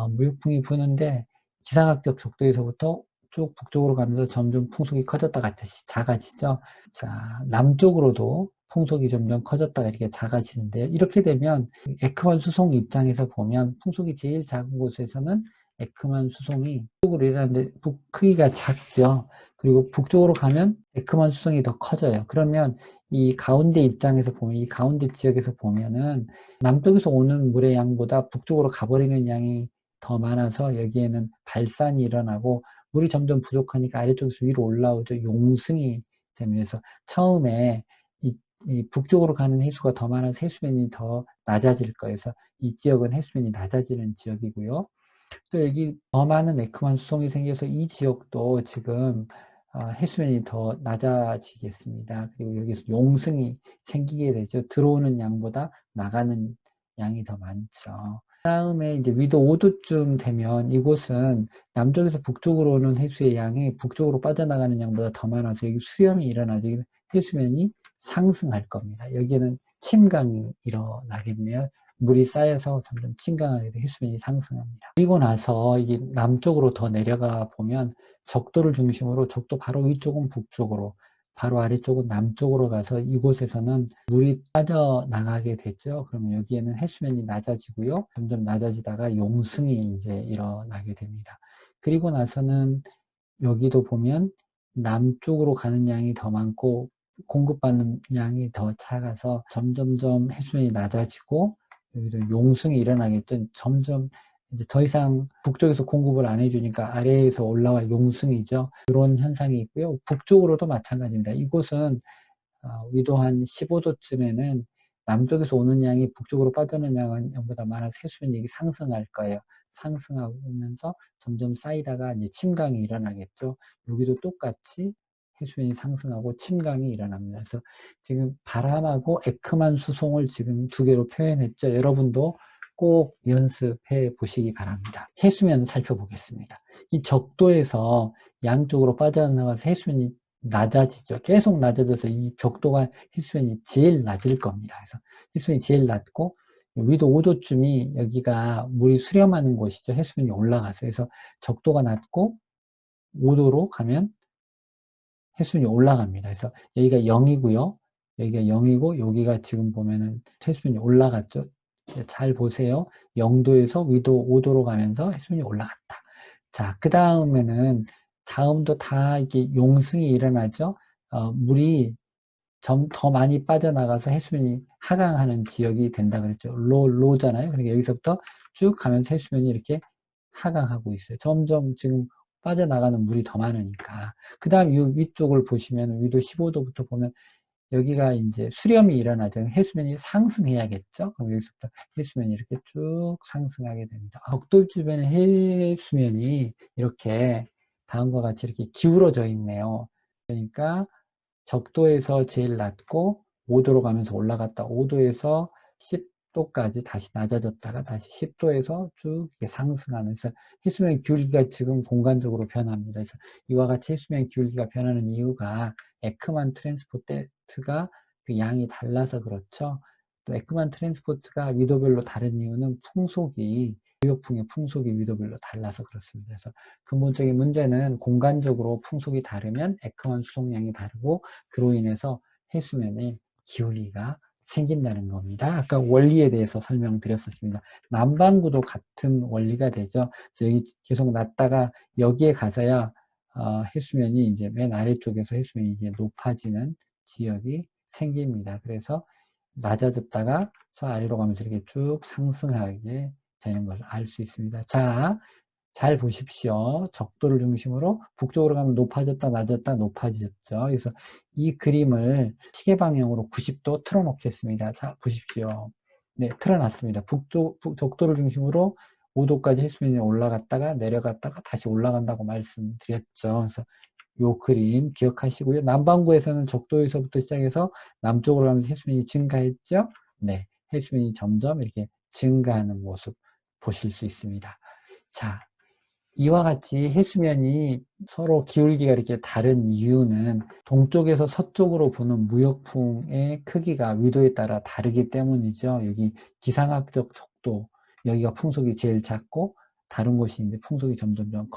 무역풍이 부는데 기상학적 적도에서부터 쭉 북쪽으로 가면서 점점 풍속이 커졌다가 다시 작아지죠. 자, 남쪽으로도 풍속이 점점 커졌다가 이렇게 작아지는데요. 이렇게 되면 에크만 수송 입장에서 보면 풍속이 제일 작은 곳에서는 에크만 수송이 북쪽으로 일어나는데 크기가 작죠. 그리고 북쪽으로 가면 에크만 수송이 더 커져요. 그러면 이 가운데 입장에서 보면, 이 가운데 지역에서 보면은 남쪽에서 오는 물의 양보다 북쪽으로 가버리는 양이 더 많아서 여기에는 발산이 일어나고 물이 점점 부족하니까 아래쪽에서 위로 올라오죠. 용승이 되면서 처음에 이 북쪽으로 가는 해수가 더 많아서 해수면이 더 낮아질 거예요. 그래서 이 지역은 해수면이 낮아지는 지역이고요. 또 여기 더 많은 에크만 수송이 생겨서 이 지역도 지금 해수면이 더 낮아지겠습니다. 그리고 여기서 용승이 생기게 되죠. 들어오는 양보다 나가는 양이 더 많죠. 다음에 이제 위도 5도쯤 되면 이곳은 남쪽에서 북쪽으로 오는 해수의 양이 북쪽으로 빠져나가는 양보다 더 많아서 여기 수렴이 일어나죠. 해수면이 상승할 겁니다. 여기에는 침강이 일어나겠네요. 물이 쌓여서 점점 침강하게 돼 해수면이 상승합니다. 그리고 나서 이게 남쪽으로 더 내려가 보면 적도를 중심으로 적도 바로 위쪽은 북쪽으로 바로 아래쪽은 남쪽으로 가서 이곳에서는 물이 빠져나가게 됐죠. 그러면 여기에는 해수면이 낮아지고요. 점점 낮아지다가 용승이 이제 일어나게 됩니다. 그리고 나서는 여기도 보면 남쪽으로 가는 양이 더 많고 공급받는 양이 더 작아서 점점점 해수면이 낮아지고 여기도 용승이 일어나겠죠. 점점 이제 더 이상 북쪽에서 공급을 안 해주니까 아래에서 올라와 용승이죠. 이런 현상이 있고요. 북쪽으로도 마찬가지입니다. 이곳은 위도 한 15도쯤에는 남쪽에서 오는 양이 북쪽으로 빠지는 양보다 많아서 해수면이 상승할 거예요. 상승하면서 점점 쌓이다가 이제 침강이 일어나겠죠. 여기도 똑같이 해수면이 상승하고 침강이 일어납니다. 그래서 지금 바람하고 에크만 수송을 지금 두 개로 표현했죠. 여러분도 꼭 연습해 보시기 바랍니다. 해수면 살펴보겠습니다. 이 적도에서 양쪽으로 빠져나가서 해수면이 낮아지죠. 계속 낮아져서 이 벽도가 해수면이 제일 낮을 겁니다. 그래서 해수면이 제일 낮고 위도 5도쯤이 여기가 물이 수렴하는 곳이죠. 해수면이 올라가서. 그래서 적도가 낮고 5도로 가면 해수면이 올라갑니다. 그래서 여기가 0이고요. 여기가 0이고 여기가 지금 보면은 해수면이 올라갔죠. 잘 보세요. 0도에서 위도 5도로 가면서 해수면이 올라갔다. 자, 그 다음에는 다음도 다 이게 용승이 일어나죠. 물이 더 많이 빠져나가서 해수면이 하강하는 지역이 된다 그랬죠. 로잖아요. 그러니까 여기서부터 쭉 가면서 해수면이 이렇게 하강하고 있어요. 점점 지금 빠져나가는 물이 더 많으니까. 그 다음 이 위쪽을 보시면 위도 15도부터 보면 여기가 이제 수렴이 일어나죠. 해수면이 상승해야겠죠. 그럼 여기서부터 해수면이 이렇게 쭉 상승하게 됩니다. 적도 주변의 해수면이 이렇게 다음과 같이 이렇게 기울어져 있네요. 그러니까 적도에서 제일 낮고 5도로 가면서 올라갔다 5도에서 10도까지 다시 낮아졌다가 다시 10도에서 쭉 상승하는, 그래서 해수면 기울기가 지금 공간적으로 변합니다. 그래서 이와 같이 해수면 기울기가 변하는 이유가 에크만 트랜스포트가 그 양이 달라서 그렇죠. 또 에크만 트랜스포트가 위도별로 다른 이유는 풍속이 무역풍의 풍속이 위도별로 달라서 그렇습니다. 그래서 근본적인 문제는 공간적으로 풍속이 다르면 에크만 수송량이 다르고 그로 인해서 해수면에 기울기가 생긴다는 겁니다. 아까 원리에 대해서 설명드렸었습니다. 남반구도 같은 원리가 되죠. 그래서 여기 계속 낮다가 여기에 가서야 해수면이 이제 맨 아래쪽에서 해수면이 이제 높아지는 지역이 생깁니다. 그래서 낮아졌다가 저 아래로 가면서 이렇게 쭉 상승하게 되는 것을 알 수 있습니다. 자, 잘 보십시오. 적도를 중심으로 북쪽으로 가면 높아졌다 낮았다 높아졌죠. 그래서 이 그림을 시계 방향으로 90도 틀어 놓겠습니다. 자, 보십시오. 네, 틀어놨습니다. 적도를 중심으로 5도까지 해수면이 올라갔다가 내려갔다가 다시 올라간다고 말씀드렸죠. 그래서 요 그림 기억하시고요. 남반구에서는 적도에서부터 시작해서 남쪽으로 가면서 해수면이 증가했죠. 네, 해수면이 점점 이렇게 증가하는 모습 보실 수 있습니다. 자, 이와 같이 해수면이 서로 기울기가 이렇게 다른 이유는 동쪽에서 서쪽으로 부는 무역풍의 크기가 위도에 따라 다르기 때문이죠. 여기 기상학적 적도, 여기가 풍속이 제일 작고 다른 곳이 이제 풍속이 점점점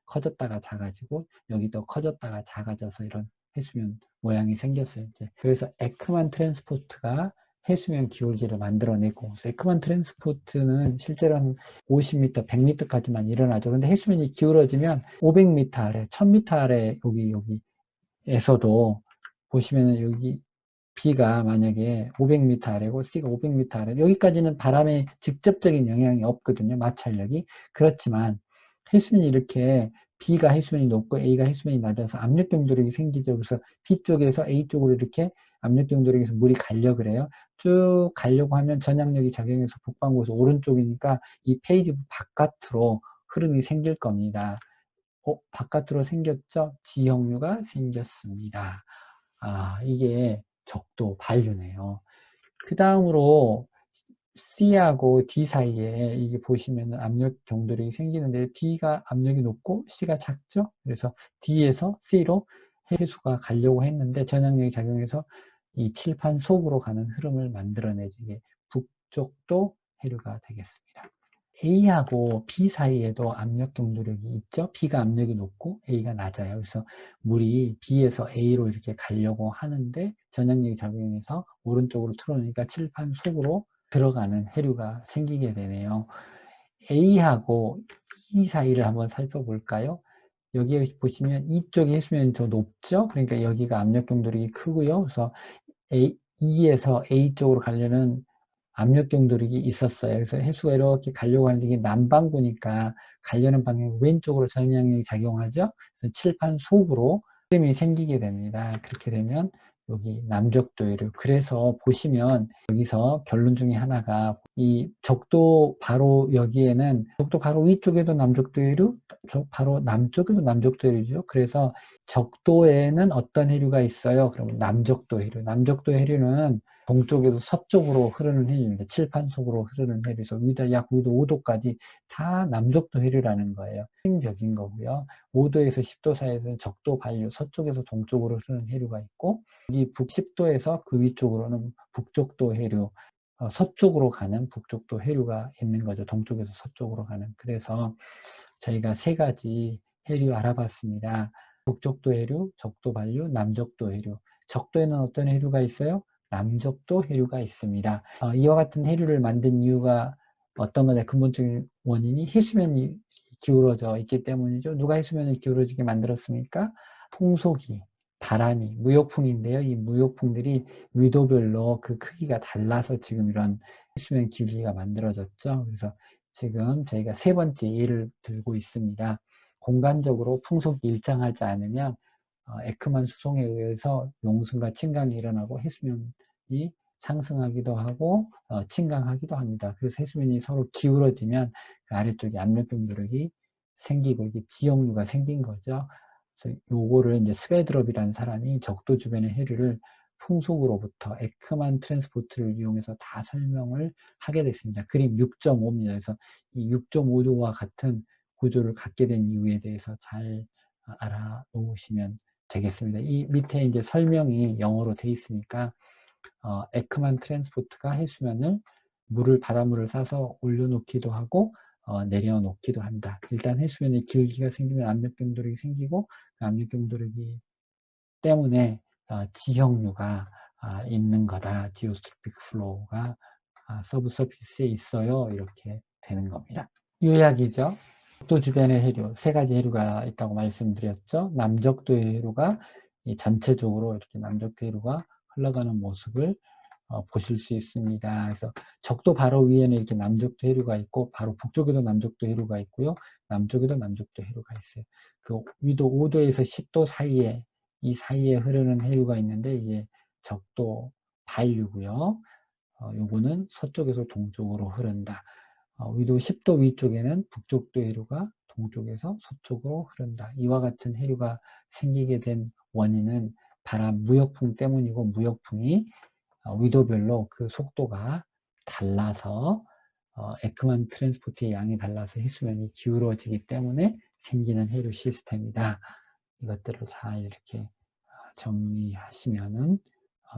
커졌다가 작아지고 여기도 커졌다가 작아져서 이런 해수면 모양이 생겼어요. 이제 그래서 에크만 트랜스포트가 해수면 기울기를 만들어내고, 에크만 트랜스포트는 실제로 한 50m, 100m까지만 일어나죠. 근데 해수면이 기울어지면 500m 아래, 1000m 아래 여기에서도 보시면은 여기 B가 만약에 500m 아래고 C가 500m 아래, 여기까지는 바람의 직접적인 영향이 없거든요. 마찰력이. 그렇지만 해수면이 이렇게 B가 해수면이 높고 A가 해수면이 낮아서 압력 경도력이 생기죠. 그래서 B 쪽에서 A 쪽으로 이렇게 압력 경도력에서 물이 가려고 그래요. 쭉 가려고 하면 전향력이 작용해서 북반구에서 오른쪽이니까 이 페이지 바깥으로 흐름이 생길 겁니다. 바깥으로 생겼죠? 지형류가 생겼습니다. 이게 적도 반류네요. 그 다음으로 C하고 D 사이에 이게 보시면 압력 경도력이 생기는데 D가 압력이 높고 C가 작죠? 그래서 D에서 C로 해수가 가려고 했는데 전향력이 작용해서 이 칠판 속으로 가는 흐름을 만들어내지. 북쪽도 해류가 되겠습니다. A하고 B 사이에도 압력 경도력이 있죠. B가 압력이 높고 A가 낮아요. 그래서 물이 B에서 A로 이렇게 가려고 하는데 전향력이 작용해서 오른쪽으로 틀어놓으니까 칠판 속으로 들어가는 해류가 생기게 되네요. A하고 E 사이를 한번 살펴볼까요? 여기 보시면 이쪽에 해수면이 더 높죠. 그러니까 여기가 압력 경도력이 크고요. 그래서 E에서 A 쪽으로 가려는 압력 경도력이 있었어요. 그래서 해수가 이렇게 가려고 하는데 이게 남반구니까 가려는 방향 왼쪽으로 전향력이 작용하죠. 그래서 칠판 속으로 흐름이 생기게 됩니다. 그렇게 되면 여기 남적도해류. 그래서 보시면 여기서 결론 중에 하나가 이 적도 바로 여기에는 적도 바로 위쪽에도 남적도해류, 바로 남쪽에도 남적도해류죠. 그래서 적도에는 어떤 해류가 있어요? 그러면 남적도해류. 남적도해류는 동쪽에서 서쪽으로 흐르는 해류입니다. 칠판 속으로 흐르는 해류에서 약 위도 5도까지 다 남적도 해류라는 거예요. 행적인 거고요. 5도에서 10도 사이에서는 적도 반류, 서쪽에서 동쪽으로 흐르는 해류가 있고 이 북 10도에서 그 위쪽으로는 북쪽도 해류, 서쪽으로 가는 북쪽도 해류가 있는 거죠. 동쪽에서 서쪽으로 가는. 그래서 저희가 세 가지 해류 알아봤습니다. 북쪽도 해류, 적도 반류, 남적도 해류. 적도에는 어떤 해류가 있어요? 남적도 해류가 있습니다. 이와 같은 해류를 만든 이유가 어떤 거냐? 근본적인 원인이 해수면이 기울어져 있기 때문이죠. 누가 해수면을 기울어지게 만들었습니까? 풍속이, 바람이, 무역풍인데요. 이 무역풍들이 위도별로 그 크기가 달라서 지금 이런 해수면 기울기가 만들어졌죠. 그래서 지금 저희가 세 번째 예를 들고 있습니다. 공간적으로 풍속이 일정하지 않으면 에크만 수송에 의해서 용순과 침강이 일어나고 해수면이 상승하기도 하고 침강하기도 합니다. 그래서 해수면이 서로 기울어지면 그 아래쪽에 압력 경도력이 생기고 이게 지역류가 생긴 거죠. 그래서 요거를 이제 스웨드럽이라는 사람이 적도 주변의 해류를 풍속으로부터 에크만 트랜스포트를 이용해서 다 설명을 하게 됐습니다. 그림 6.5입니다. 그래서 이 6.5도와 같은 구조를 갖게 된 이유에 대해서 잘 알아놓으시면 되겠습니다. 이 밑에 이제 설명이 영어로 돼 있으니까 에크만 트랜스포트가 해수면을 바닷물을 싸서 올려놓기도 하고 내려놓기도 한다. 일단 해수면에 기울기가 생기면 압력 경도력이 생기고 그 압력 경도력이 때문에 지형류가 있는 거다. 지오스트로픽 플로우가 서브서피스에 있어요. 이렇게 되는 겁니다. 요약이죠. 적도 주변의 해류, 세 가지 해류가 있다고 말씀드렸죠. 남적도 해류가 전체적으로 이렇게 남적도 해류가 흘러가는 모습을 보실 수 있습니다. 그래서 적도 바로 위에는 이렇게 남적도 해류가 있고 바로 북쪽에도 남적도 해류가 있고요. 남쪽에도 남적도 해류가 있어요. 그 위도 5도에서 10도 사이에 이 사이에 흐르는 해류가 있는데 이게 적도 반류고요. 요거는 서쪽에서 동쪽으로 흐른다. 위도 10도 위쪽에는 북쪽도 해류가 동쪽에서 서쪽으로 흐른다. 이와 같은 해류가 생기게 된 원인은 바람 무역풍 때문이고 무역풍이 위도별로 그 속도가 달라서 에크만 트랜스포트의 양이 달라서 해수면이 기울어지기 때문에 생기는 해류 시스템이다. 이것들을 잘 이렇게 정리하시면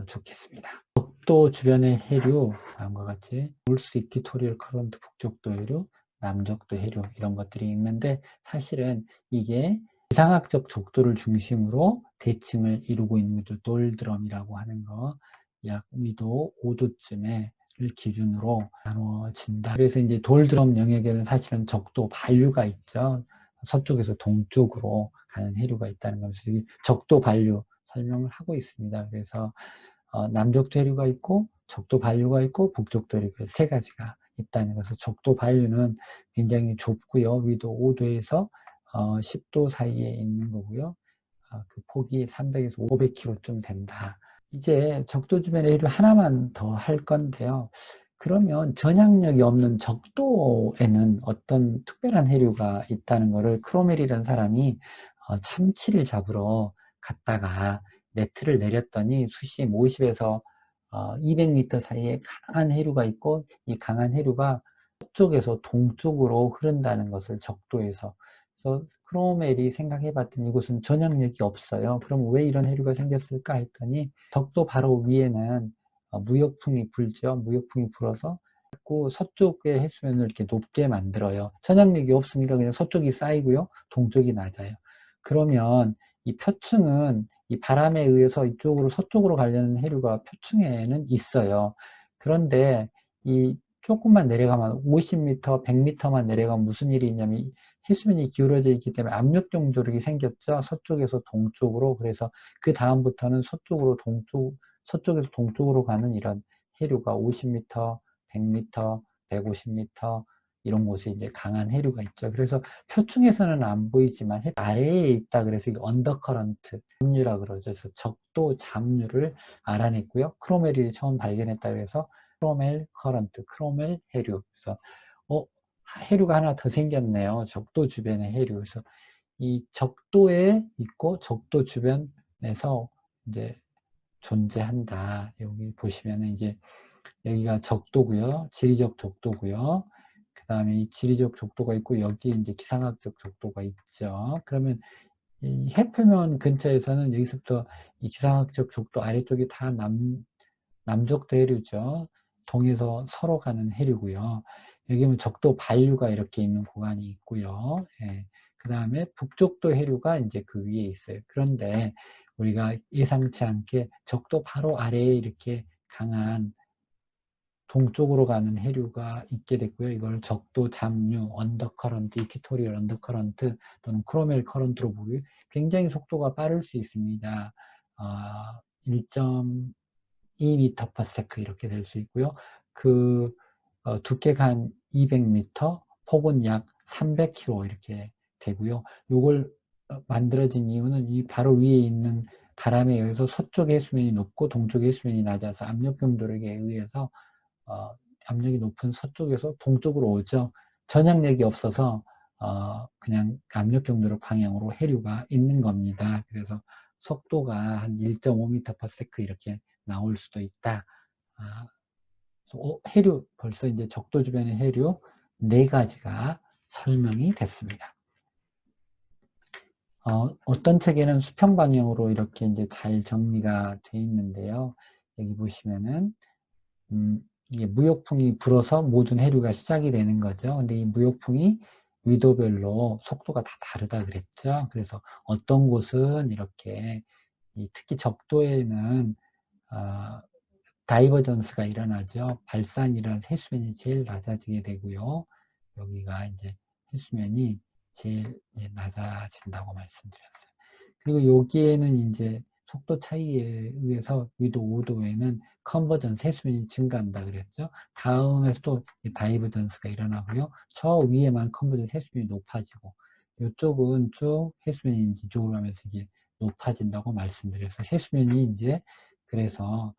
좋겠습니다. 적도 주변의 해류, 다음과 같이 놀스 이퀴토리얼 커런트 북쪽도 해류, 남적도 해류 이런 것들이 있는데 사실은 이게 기상학적 적도를 중심으로 대칭을 이루고 있는 거죠. 돌드럼이라고 하는 거, 약 위도 5도쯤에 를 기준으로 나누어진다. 그래서 이제 돌드럼 영역에는 사실은 적도 반류가 있죠. 서쪽에서 동쪽으로 가는 해류가 있다는 거면서 적도 반류 설명을 하고 있습니다. 그래서 남적도 해류가 있고 적도 반류가 있고 북적도 해류가 세 가지가 있다는 것을 적도 반류는 굉장히 좁고요. 위도 5도에서 10도 사이에 있는 거고요. 그 폭이 300에서 500km쯤 된다. 이제 적도 주변의 해류 하나만 더 할 건데요. 그러면 전향력이 없는 적도에는 어떤 특별한 해류가 있다는 것을 크로멜이라는 사람이 참치를 잡으러 갔다가 네트를 내렸더니 수심 50에서 200m 사이에 강한 해류가 있고 이 강한 해류가 서쪽에서 동쪽으로 흐른다는 것을 적도에서 그래서 크로멜이 생각해 봤더니 이곳은 전향력이 없어요. 그럼 왜 이런 해류가 생겼을까 했더니 적도 바로 위에는 무역풍이 불죠. 무역풍이 불어서 자꾸 서쪽의 해수면을 이렇게 높게 만들어요. 천장력이 없으니까 그냥 서쪽이 쌓이고요, 동쪽이 낮아요. 그러면 이 표층은 이 바람에 의해서 이쪽으로 서쪽으로 가려는 해류가 표층에는 있어요. 그런데 이 조금만 내려가면 50m, 100m만 내려가면 무슨 일이 있냐면 해수면이 기울어져 있기 때문에 압력 경도력이 생겼죠. 서쪽에서 동쪽으로. 그래서 그 다음부터는 서쪽에서 동쪽으로 가는 이런 해류가 50m, 100m, 150m 이런 곳에 이제 강한 해류가 있죠. 그래서 표층에서는 안 보이지만 아래에 있다. 그래서 이게 언더커런트 잡류라 그러죠. 그래서 적도 잡류를 알아냈고요. 크로멜이 처음 발견했다. 그래서 크로멜 커런트, 크로멜 해류. 그래서 해류가 하나 더 생겼네요. 적도 주변의 해류. 그래서 이 적도에 있고 적도 주변에서 이제 존재한다. 여기 보시면은 이제 여기가 적도고요. 지리적 적도고요. 그 다음에 이 지리적 적도가 있고 여기 이제 기상학적 적도가 있죠. 그러면 이 해표면 근처에서는 여기서부터 이 기상학적 적도 아래쪽이 다 남적도 해류죠. 동에서 서로 가는 해류고요. 여기 보면 적도 반류가 이렇게 있는 구간이 있고요. 예. 그 다음에 북적도 해류가 이제 그 위에 있어요. 그런데 우리가 예상치 않게 적도 바로 아래에 이렇게 강한 동쪽으로 가는 해류가 있게 됐고요. 이걸 적도 잡류, 언더커런트, 이퀴토리얼 언더커런트 또는 크로멜 커런트로 보기 굉장히 속도가 빠를 수 있습니다. 1.2m/s 이렇게 될 수 있고요. 그 두께가 한 200m, 폭은 약 300km 이렇게 되고요. 이걸 만들어진 이유는 이 바로 위에 있는 바람에 의해서 서쪽 해수면이 높고 동쪽 해수면이 낮아서 압력 경도력에 의해서 압력이 높은 서쪽에서 동쪽으로 오죠. 전향력이 없어서 그냥 압력 경도력 방향으로 해류가 있는 겁니다. 그래서 속도가 한 1.5m/s 이렇게 나올 수도 있다. 해류 벌써 이제 적도 주변의 해류 4가지가 설명이 됐습니다. 어떤 책에는 수평 방향으로 이렇게 이제 잘 정리가 돼 있는데요. 여기 보시면은 이게 무역풍이 불어서 모든 해류가 시작이 되는 거죠. 근데 이 무역풍이 위도별로 속도가 다 다르다 그랬죠. 그래서 어떤 곳은 이렇게 특히 적도에는 다이버전스가 일어나죠. 발산이라는 해수면이 제일 낮아지게 되고요. 여기가 이제 해수면이 제일 낮아진다고 말씀드렸어요. 그리고 여기에는 이제 속도 차이에 의해서 위도 5도에는 컨버전스 해수면이 증가한다 그랬죠. 다음에서 또 다이버전스가 일어나고요. 저 위에만 컨버전스 해수면이 높아지고 이쪽은 쭉 해수면이 이쪽으로 가면서 이게 높아진다고 말씀드려서 해수면이 이제 그래서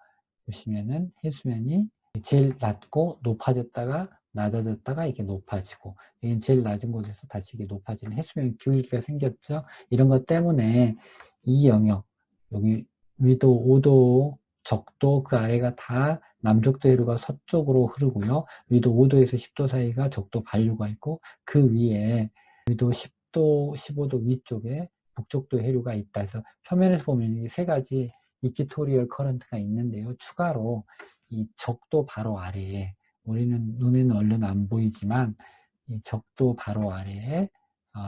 보시면은 해수면이 제일 낮고 높아졌다가 낮아졌다가 이게 높아지고 여기는 제일 낮은 곳에서 다시 이게 높아지는 해수면 기울기가 생겼죠. 이런 것 때문에 이 영역 여기 위도 5도 적도 그 아래가 다 남적도 해류가 서쪽으로 흐르고요. 위도 5도에서 10도 사이가 적도 반류가 있고 그 위에 위도 10도 15도 위쪽에 북적도 해류가 있다 해서 표면에서 보면 이 3가지 이퀴토리얼 커런트가 있는데요. 추가로 이 적도 바로 아래에 우리는 눈에는 얼른 안 보이지만 이 적도 바로 아래에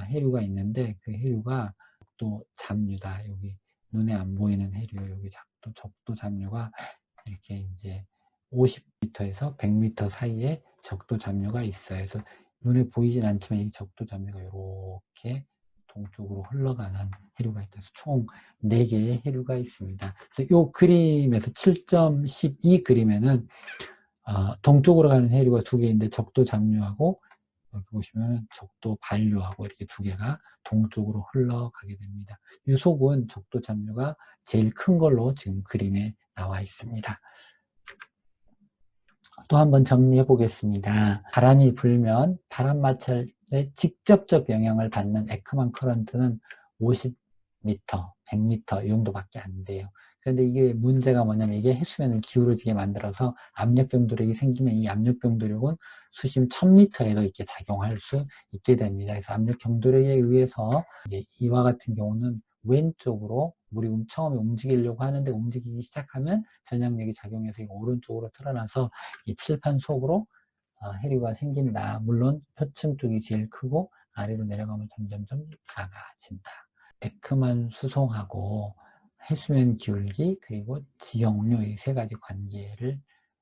해류가 있는데 그 해류가 적도 잡류다. 여기 눈에 안 보이는 해류 여기 적도 잡류가 이렇게 이제 50m에서 100m 사이에 적도 잡류가 있어요. 그래서 눈에 보이진 않지만 이 적도 잡류가 이렇게 동쪽으로 흘러가는 해류가 있다. 총 4개의 해류가 있습니다. 그래서 이 그림에서 7.12 그림에는 동쪽으로 가는 해류가 2개인데 적도 잡류하고 여기 보시면 적도 반류하고 이렇게 2개가 동쪽으로 흘러가게 됩니다. 유속은 적도 잡류가 제일 큰 걸로 지금 그림에 나와 있습니다. 또 한번 정리해 보겠습니다. 바람이 불면 바람 마찰에 직접적 영향을 받는 에크만 커런트는 50m, 100m 이 정도밖에 안 돼요. 그런데 이게 문제가 뭐냐면 이게 해수면을 기울어지게 만들어서 압력 경도력이 생기면 이 압력 경도력은 수심 1000m에도 이렇게 작용할 수 있게 됩니다. 그래서 압력 경도력에 의해서 이제 이와 같은 경우는 왼쪽으로 물이 처음에 움직이려고 하는데 움직이기 시작하면 전향력이 작용해서 오른쪽으로 틀어나서 이 칠판 속으로 해류가 생긴다. 물론 표층 쪽이 제일 크고 아래로 내려가면 점점점 작아진다. 매크만 수송하고 해수면 기울기 그리고 지역류 이 세 가지 관계를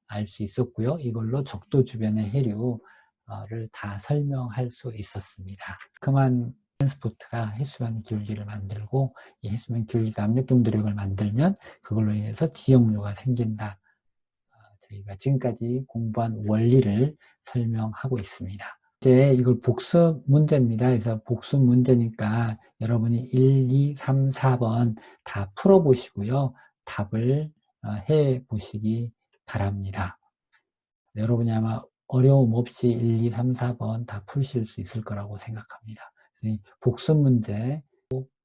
알 수 있었고요. 이걸로 적도 주변의 해류를 다 설명할 수 있었습니다. 그만 트랜스포트가 해수면 기울기를 만들고 이 해수면 기울기가 압력 경도력을 만들면 그걸로 인해서 지역류가 생긴다. 저희가 지금까지 공부한 원리를 설명하고 있습니다. 이제 이걸 복습 문제입니다. 그래서 복습 문제니까 여러분이 1, 2, 3, 4번 다 풀어보시고요. 답을 해 보시기 바랍니다. 여러분이 아마 어려움 없이 1, 2, 3, 4번 다 푸실 수 있을 거라고 생각합니다. 복습 문제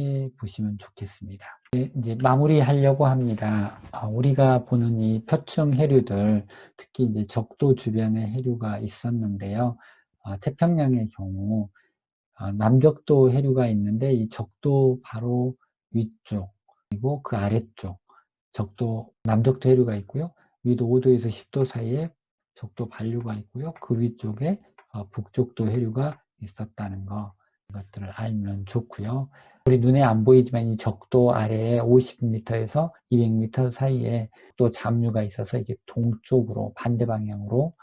해 보시면 좋겠습니다. 이제 마무리하려고 합니다. 우리가 보는 이 표층 해류들, 특히 이제 적도 주변에 해류가 있었는데요. 태평양의 경우 남적도 해류가 있는데 이 적도 바로 위쪽 그리고 그 아래쪽 적도 남적도 해류가 있고요. 위도 5도에서 10도 사이에 적도 반류가 있고요. 그 위쪽에 북쪽도 해류가 있었다는 것들을 알면 좋고요. 우리 눈에 안 보이지만 이 적도 아래에 50m에서 200m 사이에 또 잡류가 있어서 이게 동쪽으로 반대 방향으로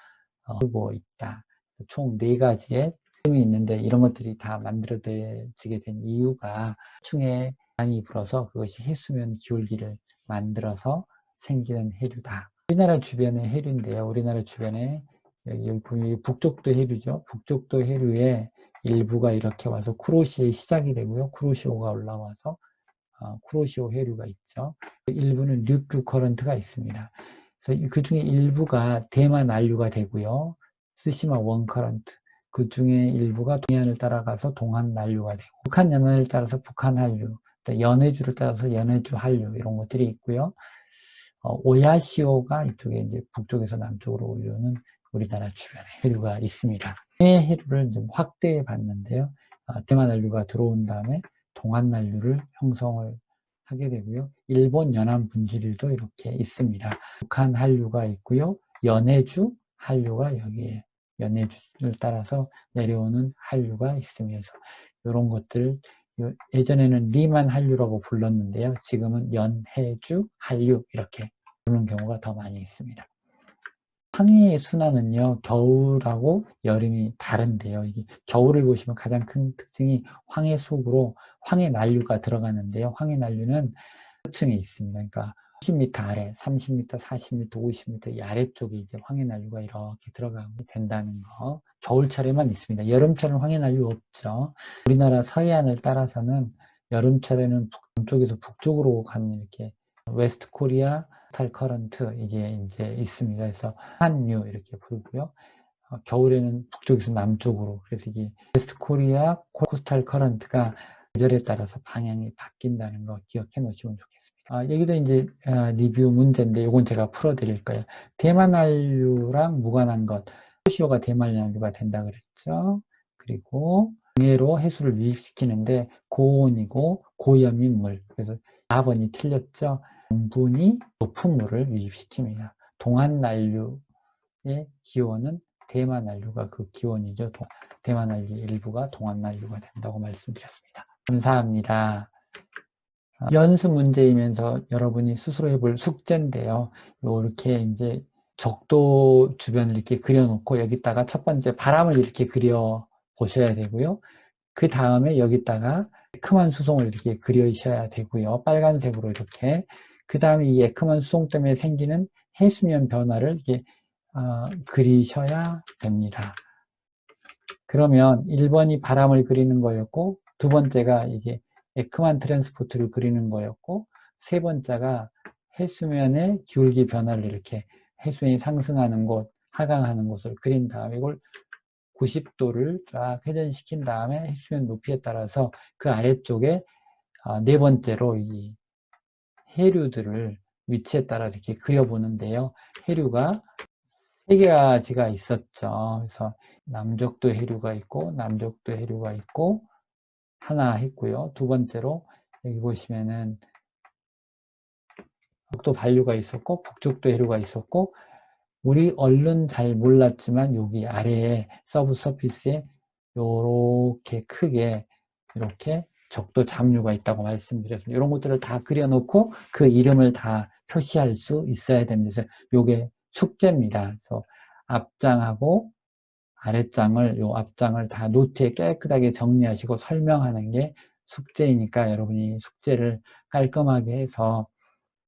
흐르고 있다. 총 4가지의 흐름이 있는데 이런 것들이 다 만들어지게 된 이유가 충에 바람이 불어서 그것이 해수면 기울기를 만들어서 생기는 해류다. 우리나라 주변의 해류인데요. 우리나라 주변에 여기 보면 북쪽도 해류죠. 북쪽도 해류의 일부가 이렇게 와서 쿠로시에 시작이 되고요. 쿠로시오가 올라와서 쿠로시오 해류가 있죠. 일부는 류큐 커런트가 있습니다. 그래서 그 중에 일부가 대만 안류가 되고요. 스시마 원 커런트. 그 중에 일부가 동해안을 따라가서 동한 난류가 되고, 북한 연안을 따라서 북한 한류, 또 연해주를 따라서 연해주 한류 이런 것들이 있고요. 오야시오가 이쪽에 이제 북쪽에서 남쪽으로 올려오는 우리나라 주변에 해류가 있습니다. 해외 해류를 좀 확대해 봤는데요. 대만 한류가 들어온 다음에 동한 난류를 형성을 하게 되고요. 일본 연안 분지류도 이렇게 있습니다. 북한 한류가 있고요. 연해주 한류가 여기에 연해주를 따라서 내려오는 한류가 있으면서 이런 것들을 예전에는 리만 한류라고 불렀는데요. 지금은 연해주 한류 이렇게 부르는 경우가 더 많이 있습니다. 황해의 순환은요, 겨울하고 여름이 다른데요. 이게 겨울을 보시면 가장 큰 특징이 황해 속으로 황해 난류가 들어가는데요. 황해 난류는 층에 있습니다. 그러니까 30m 아래, 30m, 40m, 50m 이 아래쪽에 이제 황해 난류가 이렇게 들어가게 된다는 거. 겨울철에만 있습니다. 여름철은 황해 난류 없죠. 우리나라 서해안을 따라서는 여름철에는 북쪽에서 북쪽으로 가는 이렇게 웨스트 코리아 코스탈 커런트 이게 이제 있습니다. 그래서 한류 이렇게 부르고요. 겨울에는 북쪽에서 남쪽으로 그래서 이게 웨스트 코리아 코스탈 커런트가 계절에 따라서 방향이 바뀐다는 거 기억해 놓으시면 좋겠습니다. 여기도 이제 리뷰 문제인데 이건 제가 풀어드릴 거예요. 대만 한류랑 무관한 것. 소시오가 대만 한류가 된다 그랬죠. 그리고 동해로 해수를 유입시키는데 고온이고 고염인 물. 그래서 4번이 틀렸죠. 염분이 높은 물을 유입시킵니다. 동한 난류의 기원은 대만 난류가 그 기원이죠. 대만 난류 일부가 동한 난류가 된다고 말씀드렸습니다. 감사합니다. 연수 문제이면서 여러분이 스스로 해볼 숙제인데요. 이렇게 이제 적도 주변을 이렇게 그려놓고 여기다가 첫 번째 바람을 이렇게 그려 보셔야 되고요. 그 다음에 여기다가 에크만 수송을 이렇게 그리셔야 되고요. 빨간색으로 이렇게. 그 다음에 이 에크만 수송 때문에 생기는 해수면 변화를 이렇게 그리셔야 됩니다. 그러면 1번이 바람을 그리는 거였고, 두 번째가 이게 에크만 트랜스포트를 그리는 거였고, 세 번째가 해수면의 기울기 변화를 이렇게 해수면이 상승하는 곳, 하강하는 곳을 그린 다음에 이걸 90도를 쫙 회전시킨 다음에 해수면 높이에 따라서 그 아래쪽에 네 번째로 이 해류들을 위치에 따라 이렇게 그려보는데요. 해류가 세 가지가 있었죠. 그래서 남적도 해류가 있고 남적도 해류가 있고 하나 했고요. 두 번째로 여기 보시면은 북도 반류가 있었고 북쪽도 해류가 있었고 우리 얼른 잘 몰랐지만 여기 아래에 서브 서피스에 요렇게 크게 이렇게 적도 잡류가 있다고 말씀드렸습니다. 이런 것들을 다 그려놓고 그 이름을 다 표시할 수 있어야 됩니다. 그래서 요게 숙제입니다. 그래서 앞장하고 아랫장을, 요 앞장을 다 노트에 깨끗하게 정리하시고 설명하는 게 숙제이니까 여러분이 숙제를 깔끔하게 해서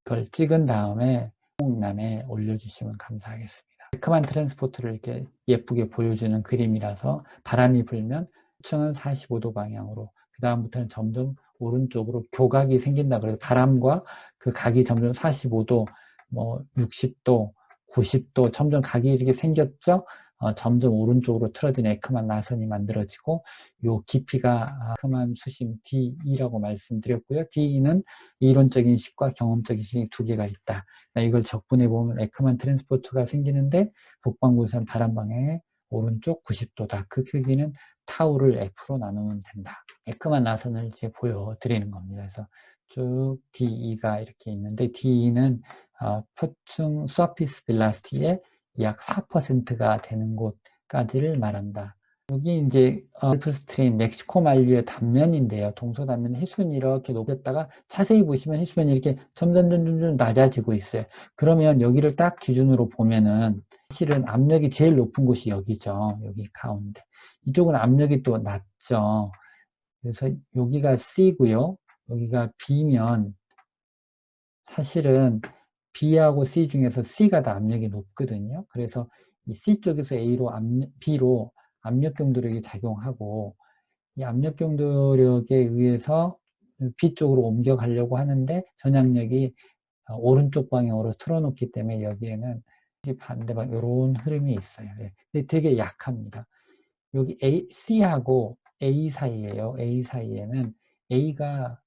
그걸 찍은 다음에欄에 올려주시면 감사하겠습니다. 매크만 트랜스포트를 이렇게 예쁘게 보여주는 그림이라서 바람이 불면 우측은 45도 방향으로, 그 다음부터는 점점 오른쪽으로 교각이 생긴다. 그래서 바람과 그 각이 점점 45도, 뭐 60도, 90도 점점 각이 이렇게 생겼죠. 점점 오른쪽으로 틀어진 에크만 나선이 만들어지고, 요 깊이가 에크만 수심 DE라고 말씀드렸고요. DE는 이론적인 식과 경험적인 식이 두 개가 있다. 이걸 적분해 보면 에크만 트랜스포트가 생기는데 북반구에서는 바람 방향의 오른쪽 90도다. 그 크기는 타우를 F로 나누면 된다. 에크만 나선을 이제 보여드리는 겁니다. 그래서 쭉 DE가 이렇게 있는데 DE는 표층 서피스 벨라시티의 약 4%가 되는 곳까지를 말한다. 여기 이제 걸프 스트림 멕시코 만류의 단면인데요. 동서단면 해수면이 이렇게 높였다가 자세히 보시면 해수면이 이렇게 점점 낮아지고 있어요. 그러면 여기를 딱 기준으로 보면은 사실은 압력이 제일 높은 곳이 여기죠. 여기 가운데. 이쪽은 압력이 또 낮죠. 그래서 여기가 C고요. 여기가 B면 사실은 B하고 C 중에서 C가 더 압력이 높거든요. 그래서 이 C 쪽에서 B로 압력 경도력이 작용하고, 이 압력 경도력에 의해서 B 쪽으로 옮겨가려고 하는데 전압력이 오른쪽 방향으로 틀어놓기 때문에 여기에는 반대방 이런 흐름이 있어요. 근데 되게 약합니다. 여기 C하고 A 사이에요. A 사이에는 A가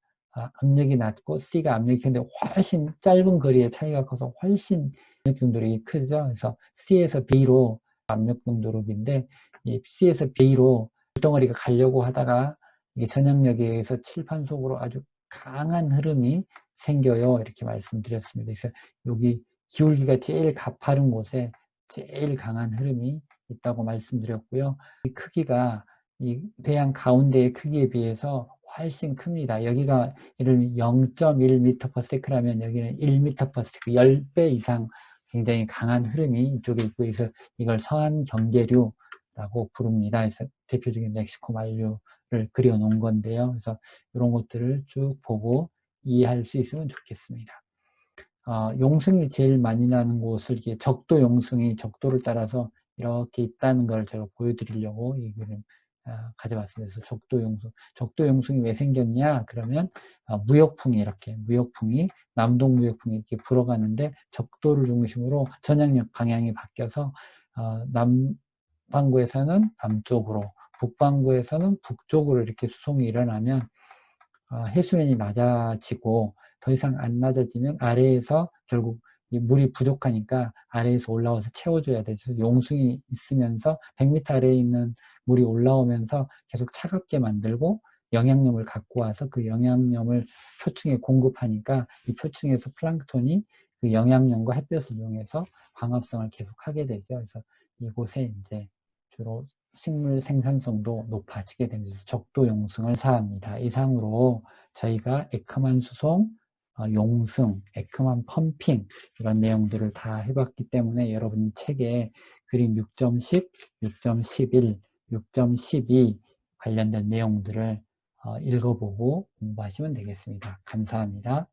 압력이 낮고 C가 압력이 큰데 훨씬 짧은 거리의 차이가 커서 훨씬 압력 경도력이 크죠. 그래서 C에서 B로 압력 경도력인데, 이 C에서 B로 덩어리가 가려고 하다가 이게 전압력에 의해서 칠판속으로 아주 강한 흐름이 생겨요. 이렇게 말씀드렸습니다. 그래서 여기 기울기가 제일 가파른 곳에 제일 강한 흐름이 있다고 말씀드렸고요. 이 크기가 이 대양 가운데의 크기에 비해서 훨씬 큽니다. 여기가 예를 들면 0.1m/s라면 여기는 1m/s, 10배 이상 굉장히 강한 흐름이 이쪽에 있고, 그래서 이걸 서한 경계류라고 부릅니다. 그래서 대표적인 멕시코 만류를 그려놓은 건데요. 그래서 이런 것들을 쭉 보고 이해할 수 있으면 좋겠습니다. 용승이 제일 많이 나는 곳을 이렇게 적도 용승이 적도를 따라서 이렇게 있다는 걸 제가 보여드리려고 이 그림 가져왔습니다. 그래서 적도 용승이 왜 생겼냐? 그러면 무역풍이 남동 무역풍이 이렇게 불어가는데 적도를 중심으로 전향력 방향이 바뀌어서 남반구에서는 남쪽으로, 북반구에서는 북쪽으로 이렇게 수송이 일어나면 해수면이 낮아지고, 더 이상 안 낮아지면 아래에서 결국 물이 부족하니까 아래에서 올라와서 채워줘야 되죠. 용승이 있으면서 100m 아래에 있는 물이 올라오면서 계속 차갑게 만들고 영양염을 갖고 와서 그 영양염을 표층에 공급하니까 이 표층에서 플랑크톤이 그 영양염과 햇볕을 이용해서 광합성을 계속 하게 되죠. 그래서 이곳에 이제 주로 식물 생산성도 높아지게 되면서 적도 용승을 사합니다. 이상으로 저희가 에크만 수송, 용승, 에크만 펌핑 이런 내용들을 다 해봤기 때문에 여러분이 책에 그림 6.10, 6.11, 6.12 관련된 내용들을 읽어보고 공부하시면 되겠습니다. 감사합니다.